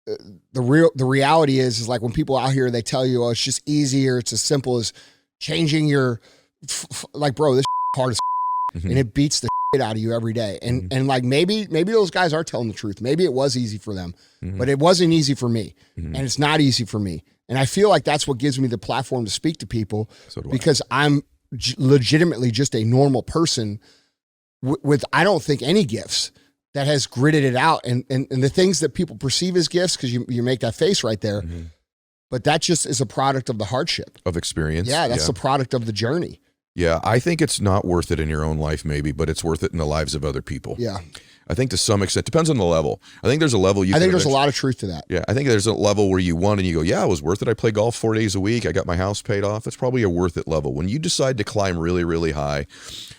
the reality is like when people out here, they tell you, oh, it's just easier. It's as simple as changing your, like, bro, this hard as and it beats the shit out of you every day. And like, maybe those guys are telling the truth. Maybe it was easy for them, but it wasn't easy for me, and it's not easy for me. And I feel like that's what gives me the platform to speak to people, because I'm legitimately just a normal person with, I don't think, any gifts, that has gritted it out. And the things that people perceive as gifts, because you make that face right there, but that just is a product of the hardship. Of experience. Yeah, that's the product of the journey. Yeah, I think it's not worth it in your own life maybe, but it's worth it in the lives of other people. Yeah. I think to some extent, depends on the level. I think there's a level I think there's a lot of truth to that. Yeah, I think there's a level where you won and you go, yeah, it was worth it. I play golf 4 days a week. I got my house paid off. It's probably a worth it level. When you decide to climb really, really high,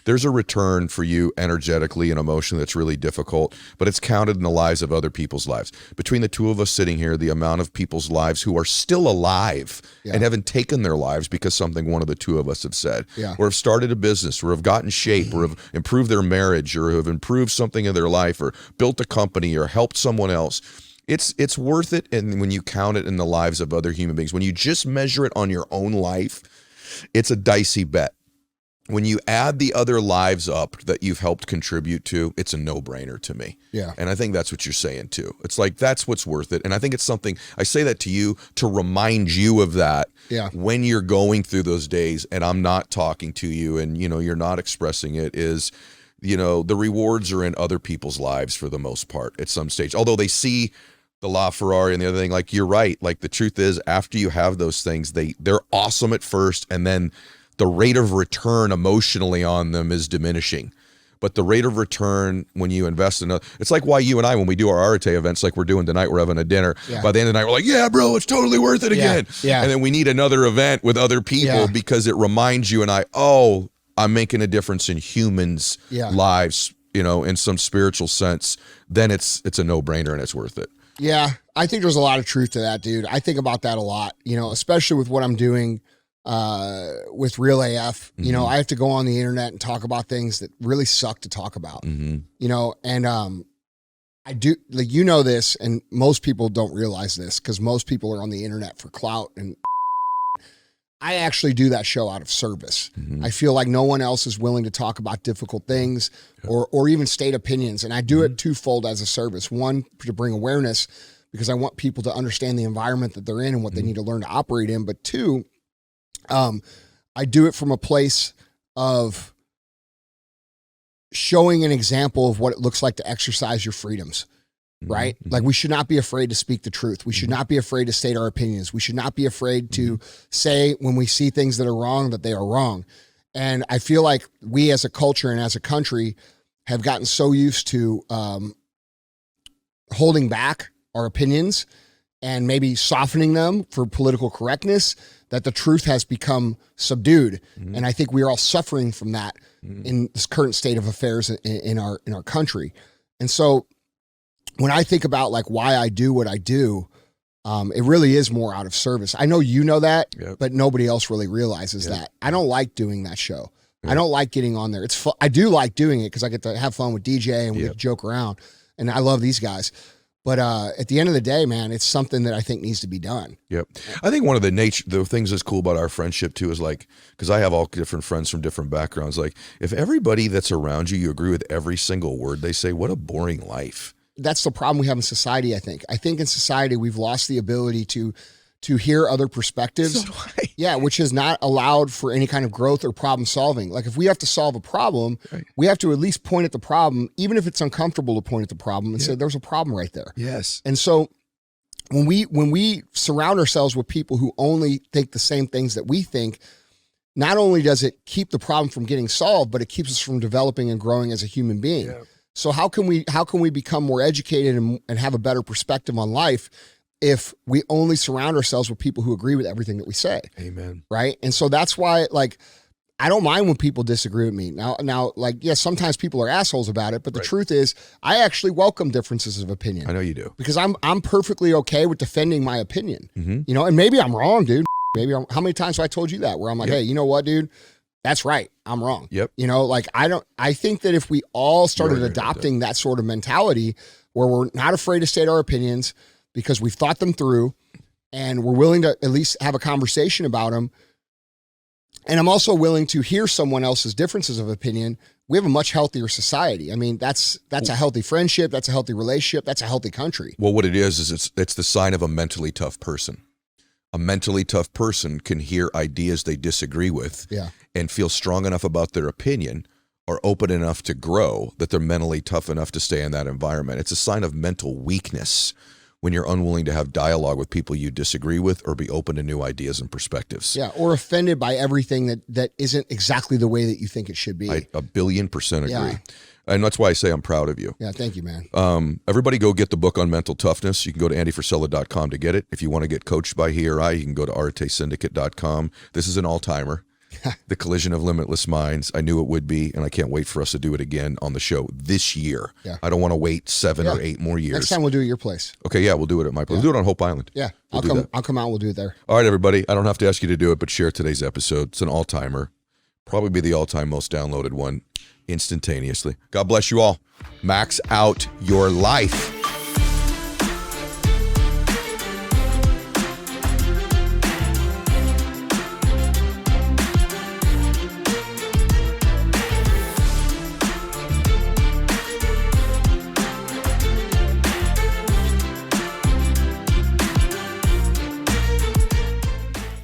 there's a return for you energetically and emotionally that's really difficult, but it's counted in the lives of other people's lives. Between the two of us sitting here, the amount of people's lives who are still alive and haven't taken their lives because something one of the two of us have said, or have started a business, or have gotten shape, or have improved their marriage, or have improved something in their life, or built a company, or helped someone else. It's worth it. And when you count it in the lives of other human beings, when you just measure it on your own life, it's a dicey bet. When you add the other lives up that you've helped contribute to, it's a no-brainer to me. Yeah. And I think that's what you're saying too. It's like, that's what's worth it. And I think it's something, I say that to you to remind you of that when you're going through those days and I'm not talking to you and, you know, you're not expressing it, is you know, the rewards are in other people's lives for the most part at some stage. Although they see the LaFerrari and the other thing, like you're right. Like the truth is, after you have those things, they're awesome at first, and then the rate of return emotionally on them is diminishing. But the rate of return when you invest in it's like why you and I, when we do our ARETE events like we're doing tonight, we're having a dinner. Yeah. By the end of the night, we're like, yeah, bro, it's totally worth it again. Yeah. And then we need another event with other people because it reminds you and I, oh, I'm making a difference in humans' lives, you know, in some spiritual sense. Then it's a no-brainer and it's worth it. Yeah, I think there's a lot of truth to that, dude. I think about that a lot, you know, especially with what I'm doing with Real AF. You know, I have to go on the internet and talk about things that really suck to talk about, you know, and I do, like, you know this, and most people don't realize this because most people are on the internet for clout, and I actually do that show out of service. I feel like no one else is willing to talk about difficult things or even state opinions. And I do it twofold as a service. One, to bring awareness because I want people to understand the environment that they're in and what they need to learn to operate in. But two, I do it from a place of showing an example of what it looks like to exercise your freedoms. Right? Like, we should not be afraid to speak the truth. We should not be afraid to state our opinions. We should not be afraid to say when we see things that are wrong, that they are wrong. And I feel like we as a culture and as a country have gotten so used to holding back our opinions and maybe softening them for political correctness that the truth has become subdued. And I think we are all suffering from that in this current state of affairs in our country. And so when I think about like why I do what I do, it really is more out of service. I know you know that, but nobody else really realizes that. I don't like doing that show. I don't like getting on there. It's fun. I do like doing it because I get to have fun with DJ and we get to joke around, and I love these guys. But at the end of the day, man, it's something that I think needs to be done. I think one of the things that's cool about our friendship too is like, because I have all different friends from different backgrounds. Like, if everybody that's around you, you agree with every single word they say, what a boring life. That's the problem we have in society, I think. I think in society, we've lost the ability to hear other perspectives. So do I. Yeah, which is not allowed for any kind of growth or problem solving. Like, if we have to solve a problem, we have to at least point at the problem, even if it's uncomfortable to point at the problem and say, there's a problem right there. Yes. And so when we surround ourselves with people who only think the same things that we think, not only does it keep the problem from getting solved, but it keeps us from developing and growing as a human being. Yeah. So how can we become more educated and have a better perspective on life if we only surround ourselves with people who agree with everything that we say? Amen. Right? And so that's why, like, I don't mind when people disagree with me. Now, like, yes, sometimes people are assholes about it, but the truth is, I actually welcome differences of opinion. I know you do. Because I'm perfectly okay with defending my opinion. You know, and maybe I'm wrong, dude. How many times have I told you that? Where I'm like, hey, you know what, dude? That's right. I'm wrong. You know, like, I think that if we all started adopting that sort of mentality where we're not afraid to state our opinions because we've thought them through and we're willing to at least have a conversation about them. And I'm also willing to hear someone else's differences of opinion. We have a much healthier society. I mean, that's a healthy friendship. That's a healthy relationship. That's a healthy country. Well, what it is it's the sign of a mentally tough person. A mentally tough person can hear ideas they disagree with and feel strong enough about their opinion or open enough to grow that they're mentally tough enough to stay in that environment. It's a sign of mental weakness when you're unwilling to have dialogue with people you disagree with or be open to new ideas and perspectives. Yeah, or offended by everything that isn't exactly the way that you think it should be. I 1,000,000,000% agree. Yeah. And that's why I say I'm proud of you. Yeah, thank you, man. Everybody go get the book on mental toughness. You can go to andyfrisella.com to get it. If you want to get coached by he or I, you can go to aretesyndicate.com. This is an all-timer. The collision of limitless minds. I knew it would be, and I can't wait for us to do it again on the show this year. Yeah. I don't want to wait 7 or 8 more years. Next time we'll do it at your place. Okay, yeah, we'll do it at my place. We'll do it on Hope Island. Yeah, I'll come out and we'll do it there. All right, everybody. I don't have to ask you to do it, but share today's episode. It's an all-timer. Probably be the all-time most downloaded one instantaneously. God bless you all. Max out your life.